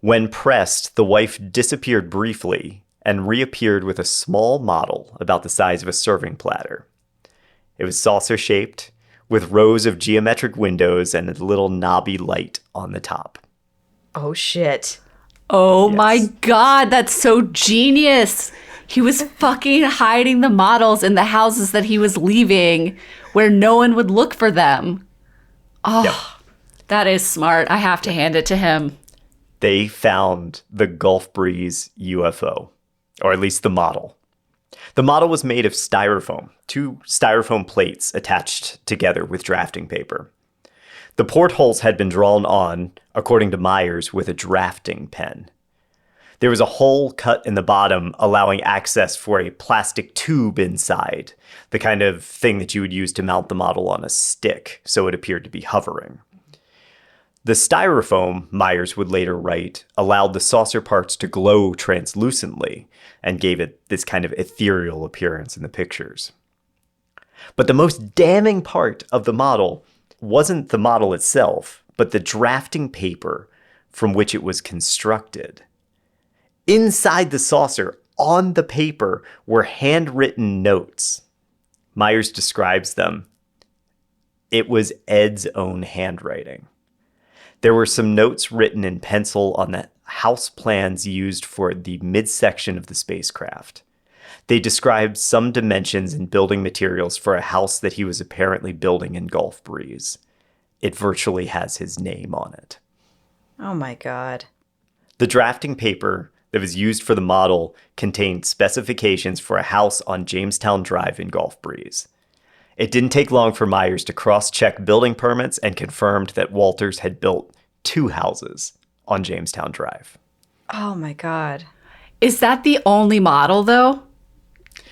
When pressed, the wife disappeared briefly and reappeared with a small model about the size of a serving platter. It was saucer-shaped, with rows of geometric windows and a little knobby light on the top. Oh, shit. Oh Yes. my God, that's so genius. He was fucking hiding the models in the houses that he was leaving where no one would look for them. Oh, Yep. that is smart. I have to hand it to him. They found the Gulf Breeze UFO, or at least the model. The model was made of styrofoam, 2 styrofoam plates attached together with drafting paper. The portholes had been drawn on, according to Myers, with a drafting pen. There was a hole cut in the bottom, allowing access for a plastic tube inside, the kind of thing that you would use to mount the model on a stick, so it appeared to be hovering. The styrofoam, Myers would later write, allowed the saucer parts to glow translucently and gave it this kind of ethereal appearance in the pictures. But the most damning part of the model wasn't the model itself, but the drafting paper from which it was constructed. Inside the saucer, on the paper, were handwritten notes. Myers describes them. It was Ed's own handwriting. There were some notes written in pencil on the house plans used for the midsection of the spacecraft. They described some dimensions and building materials for a house that he was apparently building in Gulf Breeze. It virtually has his name on it. Oh, my God. The drafting paper that was used for the model contained specifications for a house on Jamestown Drive in Gulf Breeze. It didn't take long for Myers to cross-check building permits and confirmed that Walters had built 2 houses on Jamestown Drive. Oh, my God. Is that the only model, though?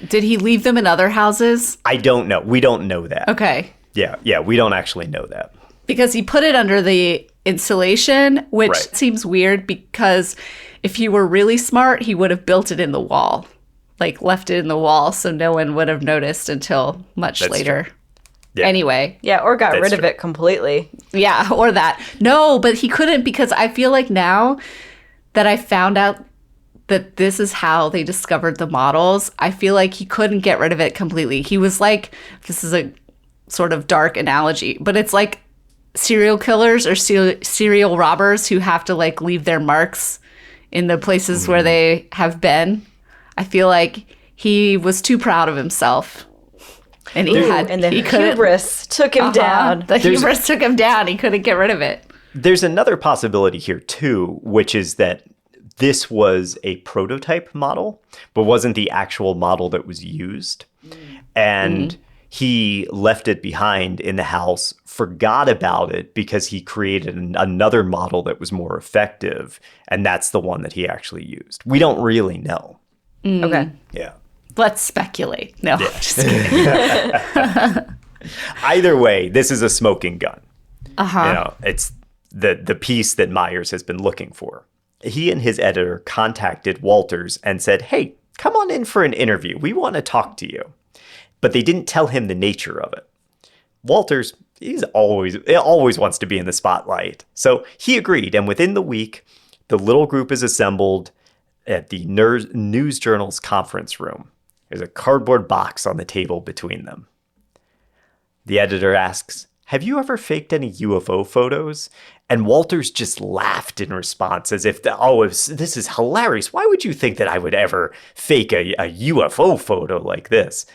Did he leave them in other houses? I don't know. We don't know that. Okay. Yeah, we don't actually know that. Because he put it under the insulation, which Right. seems weird because if he were really smart, he would have built it in the wall. Left it in the wall so no one would have noticed until much That's later. true. Yeah. Anyway. Yeah, or got That's rid of true. it completely. Yeah, or that. No, but he couldn't because I feel like now that I found out that this is how they discovered the models, I feel like he couldn't get rid of it completely. He was like, this is a sort of dark analogy, but it's like serial killers or serial robbers who have to leave their marks in the places where they have been. I feel like he was too proud of himself. And he And the couldn't- hubris took him down. The hubris took him down. He couldn't get rid of it. There's another possibility here, too, which is that this was a prototype model, but wasn't the actual model that was used. And he left it behind in the house, forgot about it because he created another model that was more effective. And that's the one that he actually used. We don't really know. Okay. Yeah. Let's speculate. No, just kidding. Either way, this is a smoking gun. Uh-huh. You know, it's the piece that Myers has been looking for. He and his editor contacted Walters and said, hey, come on in for an interview. We want to talk to you. But they didn't tell him the nature of it. Walters, he always wants to be in the spotlight. So he agreed, and within the week, the little group is assembled at the News Journal's conference room. There's a cardboard box on the table between them. The editor asks, have you ever faked any UFO photos? And Walters just laughed in response as if, this is hilarious. Why would you think that I would ever fake a UFO photo like this?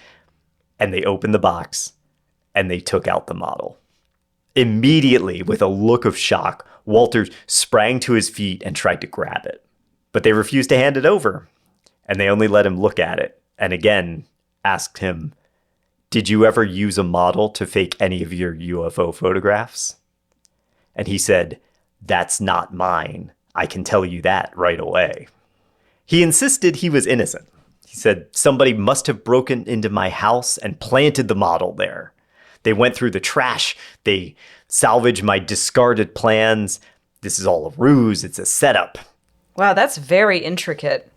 And they opened the box and they took out the model. Immediately, with a look of shock, Walters sprang to his feet and tried to grab it. But they refused to hand it over, and they only let him look at it, and again asked him, did you ever use a model to fake any of your UFO photographs? And he said, that's not mine. I can tell you that right away. He insisted he was innocent. He said, somebody must have broken into my house and planted the model there. They went through the trash. They salvaged my discarded plans. This is all a ruse. It's a setup. Wow, that's very intricate.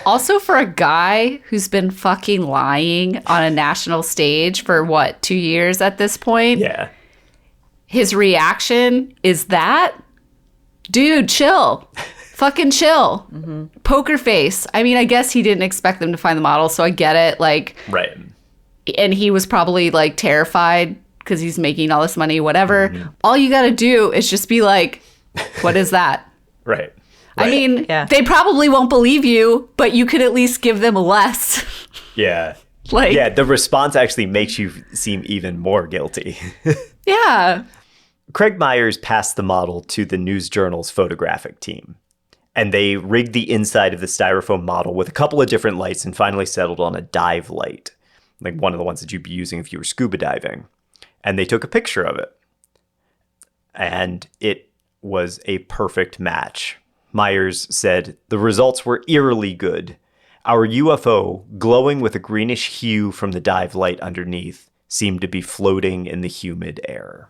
Also, for a guy who's been fucking lying on a national stage for 2 years at this point? Yeah. His reaction is that? Dude, chill. Fucking chill. Mm-hmm. Poker face. I mean, I guess he didn't expect them to find the model, so I get it. Right. And he was probably terrified because he's making all this money, whatever. Mm-hmm. All you got to do is just be like, what is that? Right. I mean, They probably won't believe you, but you could at least give them less. Yeah. The response actually makes you seem even more guilty. Yeah. Craig Myers passed the model to the News Journal's photographic team, and they rigged the inside of the Styrofoam model with a couple of different lights and finally settled on a dive light, like one of the ones that you'd be using if you were scuba diving. And they took a picture of it. And it was a perfect match. Myers said, the results were eerily good. Our UFO, glowing with a greenish hue from the dive light underneath, seemed to be floating in the humid air.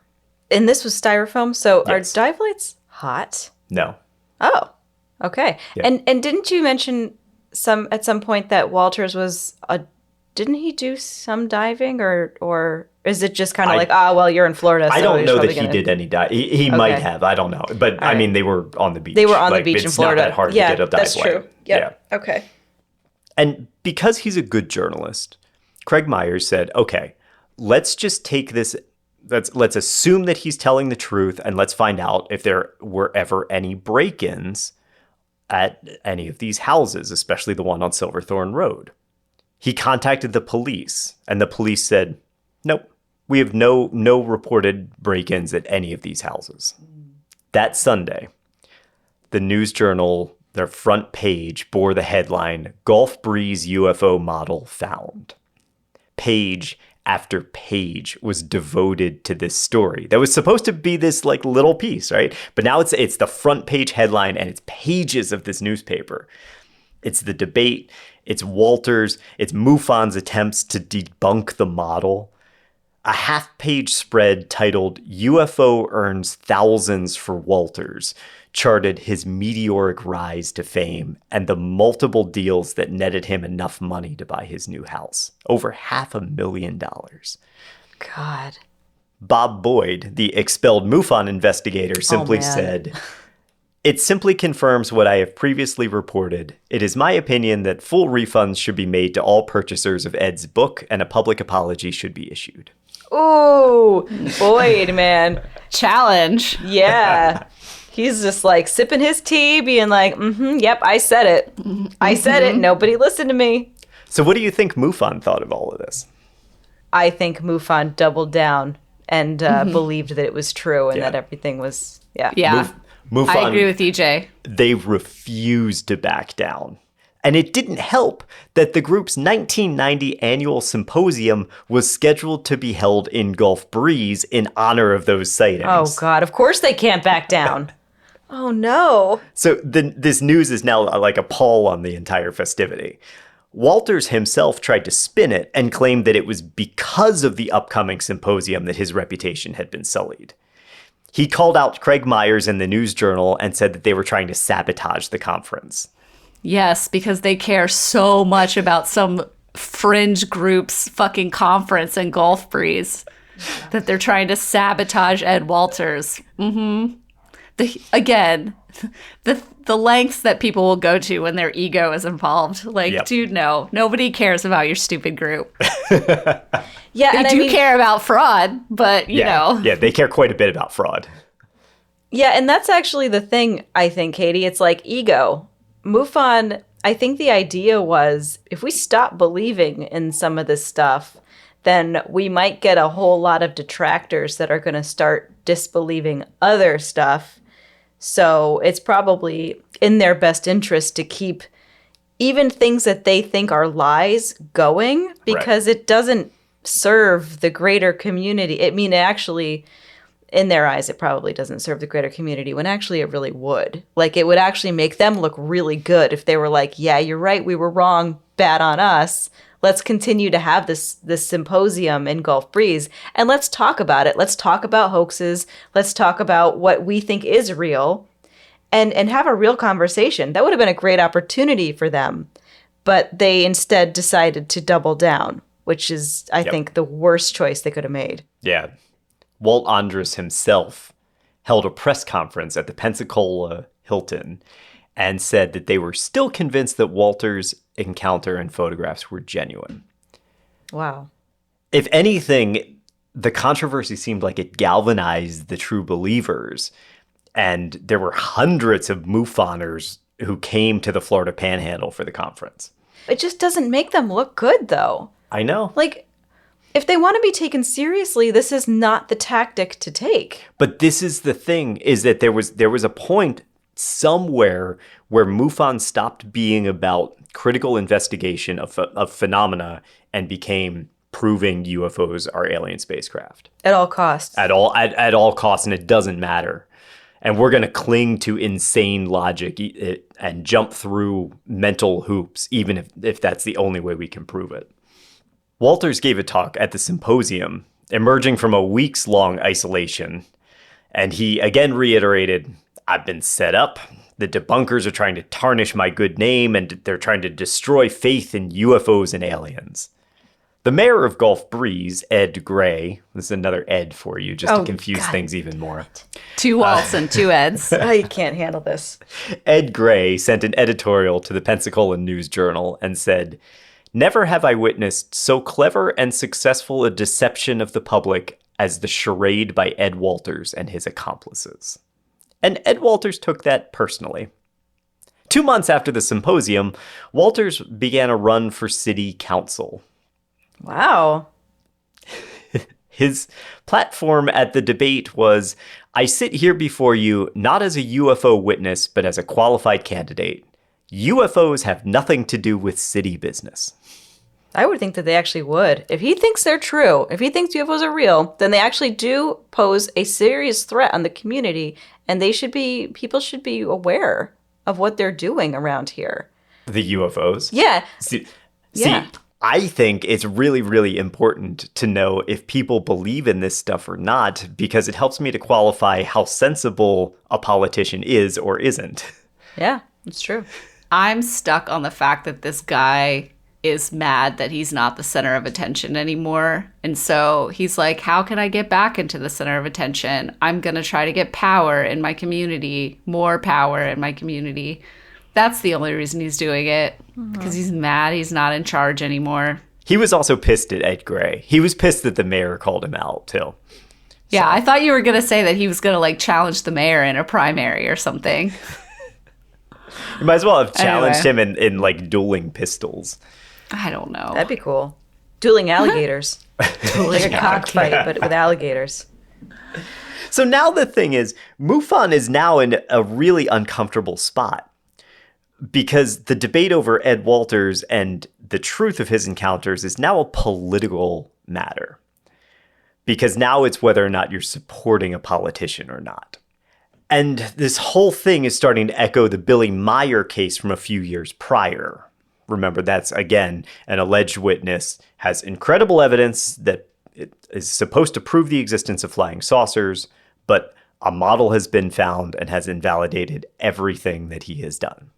And this was styrofoam, so Yes. Are dive lights hot? No. Oh, okay. Yeah. And didn't you mention at some point that Walters was didn't he do some diving or is it just kind of you're in Florida? So I don't know that he gonna... did any diving. He might have. I don't know. But I mean, they were on the beach. They were on the beach in Florida. It's not that hard to get a dive that's light. true. Yep. Yeah. Okay. And because he's a good journalist, Craig Myers said, okay, let's just take this. Let's assume that he's telling the truth, and let's find out if there were ever any break-ins at any of these houses, especially the one on Silverthorne Road. He contacted the police, and the police said, nope, we have no reported break-ins at any of these houses. That Sunday, the News Journal, their front page bore the headline, Gulf Breeze UFO model found. Page after page was devoted to this story. That was supposed to be this little piece, right? But now it's the front page headline and it's pages of this newspaper. It's the debate, it's Walters, it's MUFON's attempts to debunk the model. A half-page spread titled UFO Earns Thousands for Walters charted his meteoric rise to fame and the multiple deals that netted him enough money to buy his new house. Over $500,000. God. Bob Boyd, the expelled MUFON investigator, simply said, it simply confirms what I have previously reported. It is my opinion that full refunds should be made to all purchasers of Ed's book and a public apology should be issued. Ooh, Boyd, man. Challenge. Yeah. He's just sipping his tea, being yep, I said it. I said it. Nobody listened to me. So what do you think MUFON thought of all of this? I think MUFON doubled down and believed that it was true and that everything was, Yeah. MUFON, I agree with EJ. They refused to back down. And it didn't help that the group's 1990 annual symposium was scheduled to be held in Gulf Breeze in honor of those sightings. Oh, God. Of course they can't back down. Oh, no. So this news is now like a pall on the entire festivity. Walters himself tried to spin it and claimed that it was because of the upcoming symposium that his reputation had been sullied. He called out Craig Myers in the News Journal and said that they were trying to sabotage the conference. Yes, because they care so much about some fringe group's fucking conference in Gulf Breeze that they're trying to sabotage Ed Walters. Again, the lengths that people will go to when their ego is involved. Like, Yep. dude, no. Nobody cares about your stupid group. Yeah, They and do care about fraud, but, you know. Yeah, they care quite a bit about fraud. Yeah, and that's actually the thing, I think, Katie. It's like ego. MUFON, I think the idea was if we stop believing in some of this stuff, then we might get a whole lot of detractors that are going to start disbelieving other stuff. So it's probably in their best interest to keep even things that they think are lies going, because it doesn't serve the greater community. I mean, actually, in their eyes, it probably doesn't serve the greater community, when actually it really would. Like, it would actually make them look really good if they were like, yeah, you're right, we were wrong, bad on us. Let's continue to have this symposium in Gulf Breeze, and let's talk about it. Let's talk about hoaxes. Let's talk about what we think is real, and have a real conversation. That would have been a great opportunity for them, but they instead decided to double down, which is, I think, the worst choice they could have made. Yeah. Walt Andrus himself held a press conference at the Pensacola Hilton and said that they were still convinced that Walter's encounter and photographs were genuine. Wow. If anything, the controversy seemed like it galvanized the true believers, and there were hundreds of MUFONers who came to the Florida Panhandle for the conference. It just doesn't make them look good, though. I know. Like, if they want to be taken seriously, this is not the tactic to take. But this is the thing, is that there was a point somewhere where MUFON stopped being about critical investigation of phenomena and became proving UFOs are alien spacecraft. At all costs. At all costs, and it doesn't matter. And we're going to cling to insane logic and jump through mental hoops, even if that's the only way we can prove it. Walters gave a talk at the symposium, emerging from a weeks-long isolation, and he again reiterated, I've been set up. The debunkers are trying to tarnish my good name, and they're trying to destroy faith in UFOs and aliens. The mayor of Gulf Breeze, Ed Gray, this is another Ed for you, just to confuse things even more. 2 Walts and 2 Eds. I can't handle this. Ed Gray sent an editorial to the Pensacola News Journal and said, "Never have I witnessed so clever and successful a deception of the public as the charade by Ed Walters and his accomplices." And Ed Walters took that personally. 2 months after the symposium, Walters began a run for city council. Wow. His platform at the debate was, "I sit here before you not as a UFO witness, but as a qualified candidate. UFOs have nothing to do with city business." I would think that they actually would. If he thinks they're true, if he thinks UFOs are real, then they actually do pose a serious threat on the community, and people should be aware of what they're doing around here. The UFOs? Yeah. See, Yeah. I think it's really, really important to know if people believe in this stuff or not, because it helps me to qualify how sensible a politician is or isn't. Yeah, it's true. I'm stuck on the fact that this guy is mad that he's not the center of attention anymore. And so he's like, how can I get back into the center of attention? I'm going to try to get power in my community, more power in my community. That's the only reason he's doing it, because he's mad he's not in charge anymore. He was also pissed at Ed Gray. He was pissed that the mayor called him out, too. Yeah, I thought you were going to say that he was going to, like, challenge the mayor in a primary or something. You might as well have challenged Anyway. him in like, dueling pistols. I don't know. That'd be cool. Dueling alligators. Like a cockfight, but with alligators. So now the thing is, MUFON is now in a really uncomfortable spot, because the debate over Ed Walters and the truth of his encounters is now a political matter. Because now it's whether or not you're supporting a politician or not. And this whole thing is starting to echo the Billy Meyer case from a few years prior. Remember, that's, again, an alleged witness has incredible evidence that it is supposed to prove the existence of flying saucers, but A model has been found and has invalidated everything that he has done.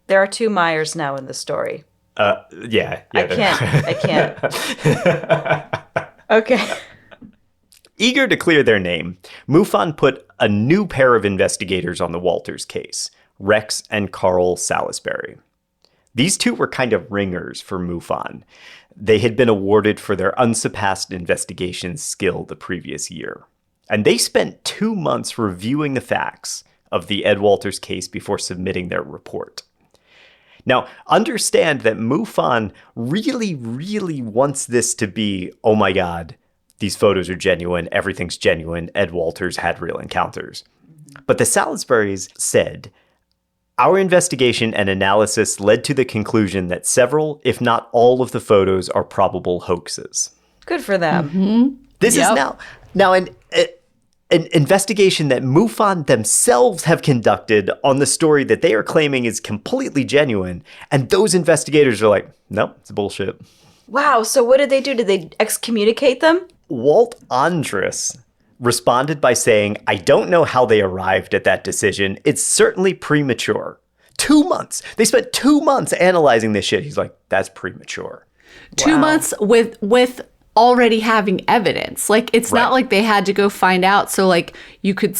There are two Myers now in the story. Yeah. I can't. Okay. Eager to clear their name, MUFON put a new pair of investigators on the Walters case, Rex and Carl Salisbury. These two were kind of ringers for MUFON. They had been awarded for their unsurpassed investigation skill the previous year. And they spent 2 months reviewing the facts of the Ed Walters case before submitting their report. Now, understand that MUFON really, really wants this to be, oh my God, these photos are genuine, everything's genuine, Ed Walters had real encounters. But the Salisburys said, our investigation and analysis led to the conclusion that several, if not all of the photos are probable hoaxes. Good for them. This is now an investigation that MUFON themselves have conducted on the story that they are claiming is completely genuine. And those investigators are like, nope, it's bullshit. Wow. So what did they do? Did they excommunicate them? Walt Andrus responded by saying, I don't know how they arrived at that decision. It's certainly premature. 2 months. They spent 2 months analyzing this shit. He's like, that's premature. 2 months with already having evidence. Like, it's not like they had to go find out. So, like, you could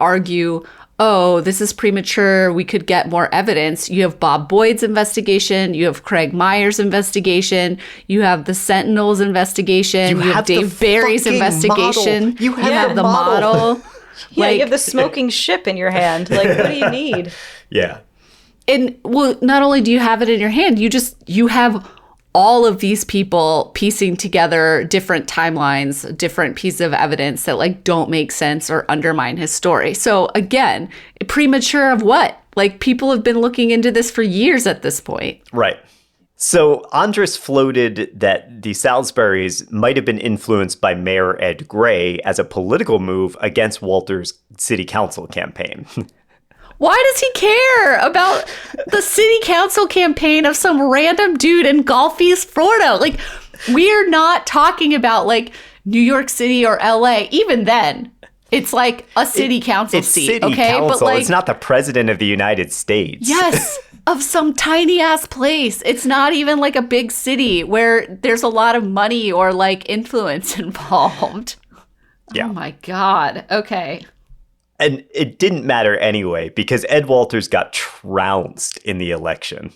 argue, oh, this is premature. We could get more evidence. You have Bob Boyd's investigation. You have Craig Myers' investigation. You have the Sentinel's investigation. You have Dave Barry's investigation. Model. You have the model. Yeah, you have the smoking ship in your hand. Like, what do you need? Yeah. And, well, not only do you have it in your hand, you have all of these people piecing together different timelines, different pieces of evidence that like don't make sense or undermine his story. So again, premature of what? Like, people have been looking into this for years at this point. Right. So Andrus floated that the Salisburys might have been influenced by Mayor Ed Gray as a political move against Walters' city council campaign. Why does he care about the city council campaign of some random dude in Gulf East, Florida? Like, we're not talking about like New York City or LA. Even then, it's like a city council seat. City okay, council. But like, it's not the president of the United States. Yes, of some tiny ass place. It's not even like a big city where there's a lot of money or like influence involved. Yeah. Oh my God. Okay. And it didn't matter anyway, because Ed Walters got trounced in the election.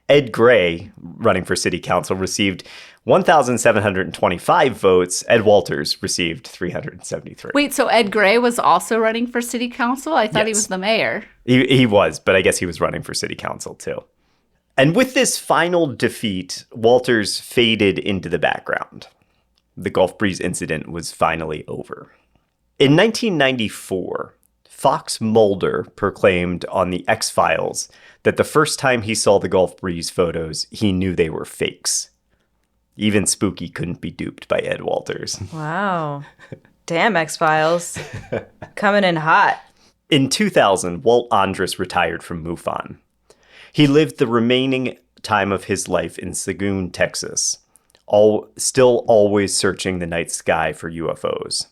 Ed Gray, running for city council, received 1,725 votes. Ed Walters received 373. Wait, so Ed Gray was also running for city council? I thought he was the mayor. He was, but I guess he was running for city council too. And with this final defeat, Walters faded into the background. The Gulf Breeze incident was finally over. In 1994, Fox Mulder proclaimed on the X-Files that the first time he saw the Gulf Breeze photos, he knew they were fakes. Even Spooky couldn't be duped by Ed Walters. Wow. Damn, X-Files. Coming in hot. In 2000, Walt Andrus retired from MUFON. He lived the remaining time of his life in Seguin, Texas, still always searching the night sky for UFOs.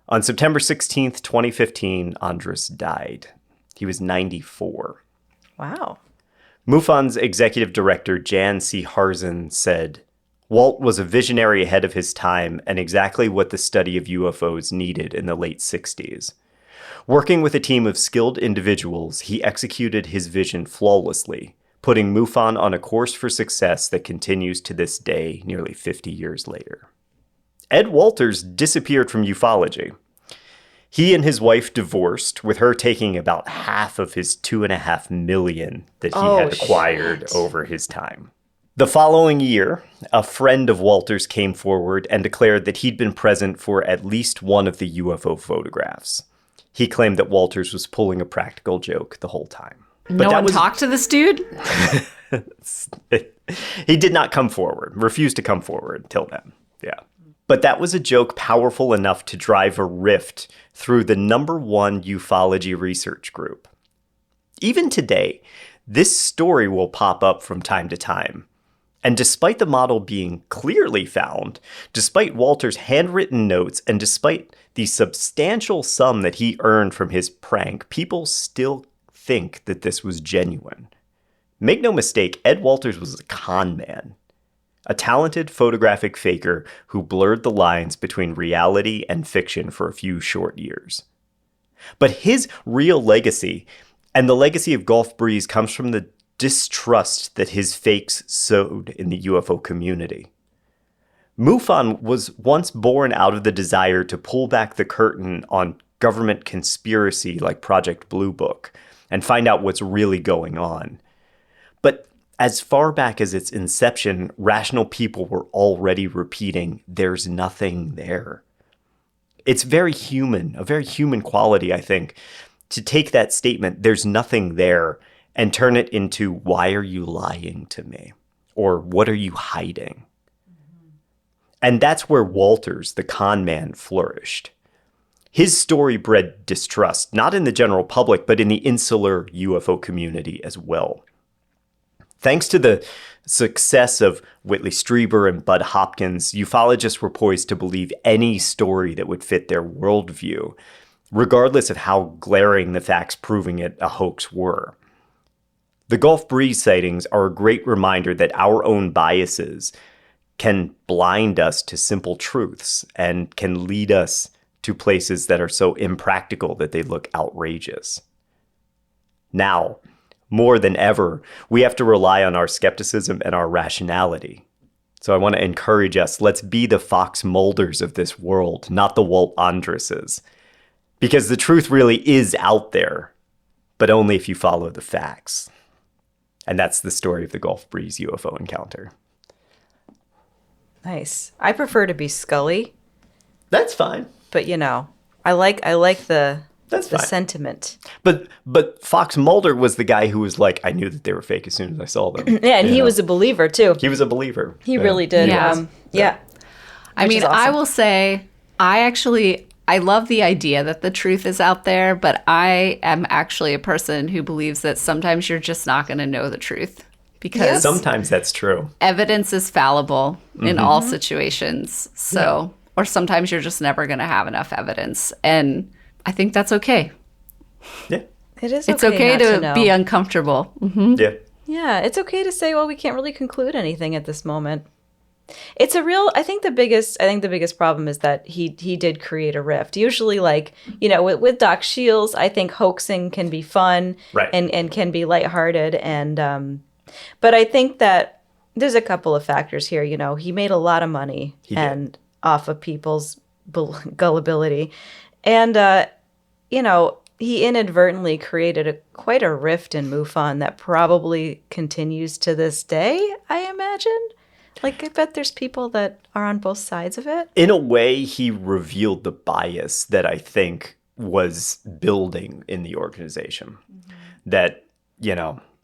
On September 16th, 2015, Andrus died. He was 94. Wow. MUFON's executive director, Jan C. Harzan, said, Walt was a visionary ahead of his time and exactly what the study of UFOs needed in the late 60s. Working with a team of skilled individuals, he executed his vision flawlessly, putting MUFON on a course for success that continues to this day, nearly 50 years later. Ed Walters disappeared from ufology. He and his wife divorced, with her taking about half of his $2.5 million that he had acquired over his time. The following year, a friend of Walters came forward and declared that he'd been present for at least one of the UFO photographs. He claimed that Walters was pulling a practical joke the whole time. But no one talked to this dude? He did not come forward, refused to come forward till then. Yeah. But that was a joke powerful enough to drive a rift through the #1 ufology research group. Even today, this story will pop up from time to time. And despite the model being clearly found, despite Walter's handwritten notes, and despite the substantial sum that he earned from his prank, people still think that this was genuine. Make no mistake, Ed Walters was a con man. A talented photographic faker who blurred the lines between reality and fiction for a few short years. But his real legacy, and the legacy of Gulf Breeze, comes from the distrust that his fakes sowed in the UFO community. MUFON was once born out of the desire to pull back the curtain on government conspiracy like Project Blue Book and find out what's really going on. But as far back as its inception, rational people were already repeating, "There's nothing there." It's very human, a very human quality, I think, to take that statement, "There's nothing there," and turn it into, "Why are you lying to me?" Or "What are you hiding?" And that's where Walters, the con man, flourished. His story bred distrust, not in the general public, but in the insular UFO community as well. Thanks to the success of Whitley Strieber and Bud Hopkins, ufologists were poised to believe any story that would fit their worldview, regardless of how glaring the facts proving it a hoax were. The Gulf Breeze sightings are a great reminder that our own biases can blind us to simple truths and can lead us to places that are so impractical that they look outrageous. Now, more than ever, we have to rely on our skepticism and our rationality. So I want to encourage us, let's be the Fox Mulders of this world, not the Walt Andreses. Because the truth really is out there, but only if you follow the facts. And that's the story of the Gulf Breeze UFO encounter. Nice. I prefer to be Scully, That's fine. but I like the That's the fine. sentiment. But Fox Mulder was the guy who was like, I knew that they were fake as soon as I saw them. Yeah, and You he know? was a believer too. He was a believer. He really did. Yeah. Yeah. I Which mean, is awesome. I will say, I love the idea that the truth is out there, but I am actually a person who believes that sometimes you're just not going to know the truth because Sometimes that's true. evidence is fallible in all situations. So, or sometimes you're just never going to have enough evidence. And I think that's okay. Yeah. It is. It's okay not to know. be uncomfortable. Yeah. Yeah, it's okay to say, well, we can't really conclude anything at this moment. It's a real. I think the biggest problem is that he did create a rift. Usually, with Doc Shields, I think hoaxing can be fun, Right. and can be lighthearted, and but I think that there's a couple of factors here. He made a lot of money did. off of people's gullibility, and he inadvertently created quite a rift in MUFON that probably continues to this day, I imagine. I bet there's people that are on both sides of it. In a way, he revealed the bias that I think was building in the organization. That,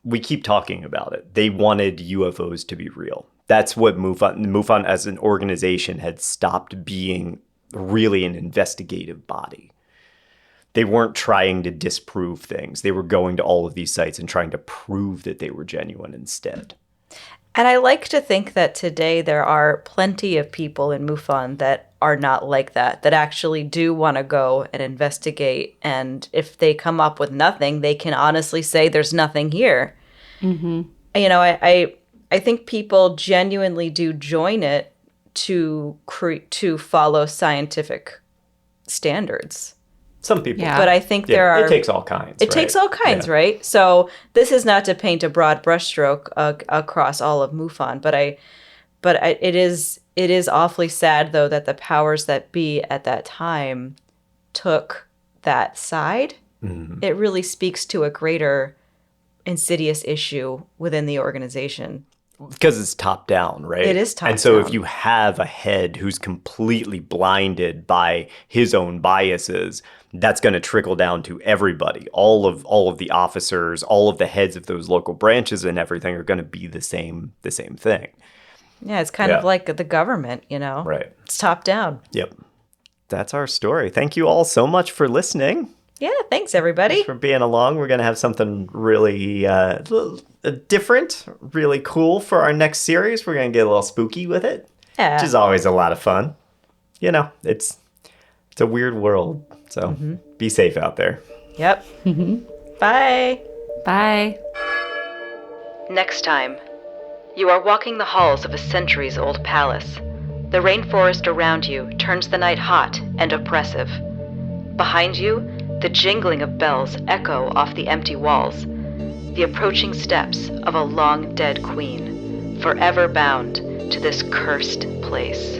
we keep talking about it. They wanted UFOs to be real. That's what MUFON as an organization had stopped being really an investigative body. They weren't trying to disprove things. They were going to all of these sites and trying to prove that they were genuine instead. And I like to think that today there are plenty of people in MUFON that are not like that actually do want to go and investigate. And if they come up with nothing, they can honestly say there's nothing here. Mm-hmm. I think people genuinely do join it to follow scientific standards. Some people. Yeah. But I think there are... It takes all kinds. It takes all kinds, Yeah. right? So this is not to paint a broad brushstroke across all of MUFON, but it is awfully sad though that the powers that be at that time took that side. Mm-hmm. It really speaks to a greater insidious issue within the organization. Because it's top down, right? It is top And so down. if you have a head who's completely blinded by his own biases, that's going to trickle down to everybody. All of the officers, all of the heads of those local branches and everything are going to be the same thing. Yeah, it's kind of like the government, Right. It's top down. Yep. That's our story. Thank you all so much for listening. Yeah, thanks everybody. For being along. We're going to have something really different, really cool for our next series. We're going to get a little spooky with it, Yeah. which is always a lot of fun. You know, it's a weird world, so be safe out there. Yep. Bye. Bye. Next time, you are walking the halls of a centuries-old palace. The rainforest around you turns the night hot and oppressive. Behind you, the jingling of bells echo off the empty walls, the approaching steps of a long-dead queen, forever bound to this cursed place.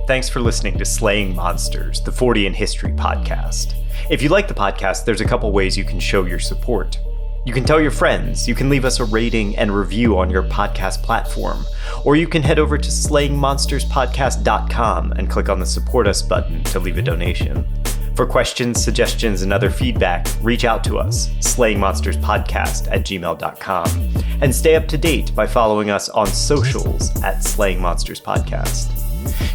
Thanks for listening to Slaying Monsters, the 40 in History podcast. If you like the podcast, there's a couple ways you can show your support. You can tell your friends, you can leave us a rating and review on your podcast platform, or you can head over to slayingmonsterspodcast.com and click on the Support Us button to leave a donation. For questions, suggestions, and other feedback, reach out to us, slayingmonsterspodcast@gmail.com, and stay up to date by following us on socials at Slaying Monsters Podcast.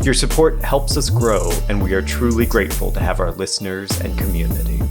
Your support helps us grow, and we are truly grateful to have our listeners and community.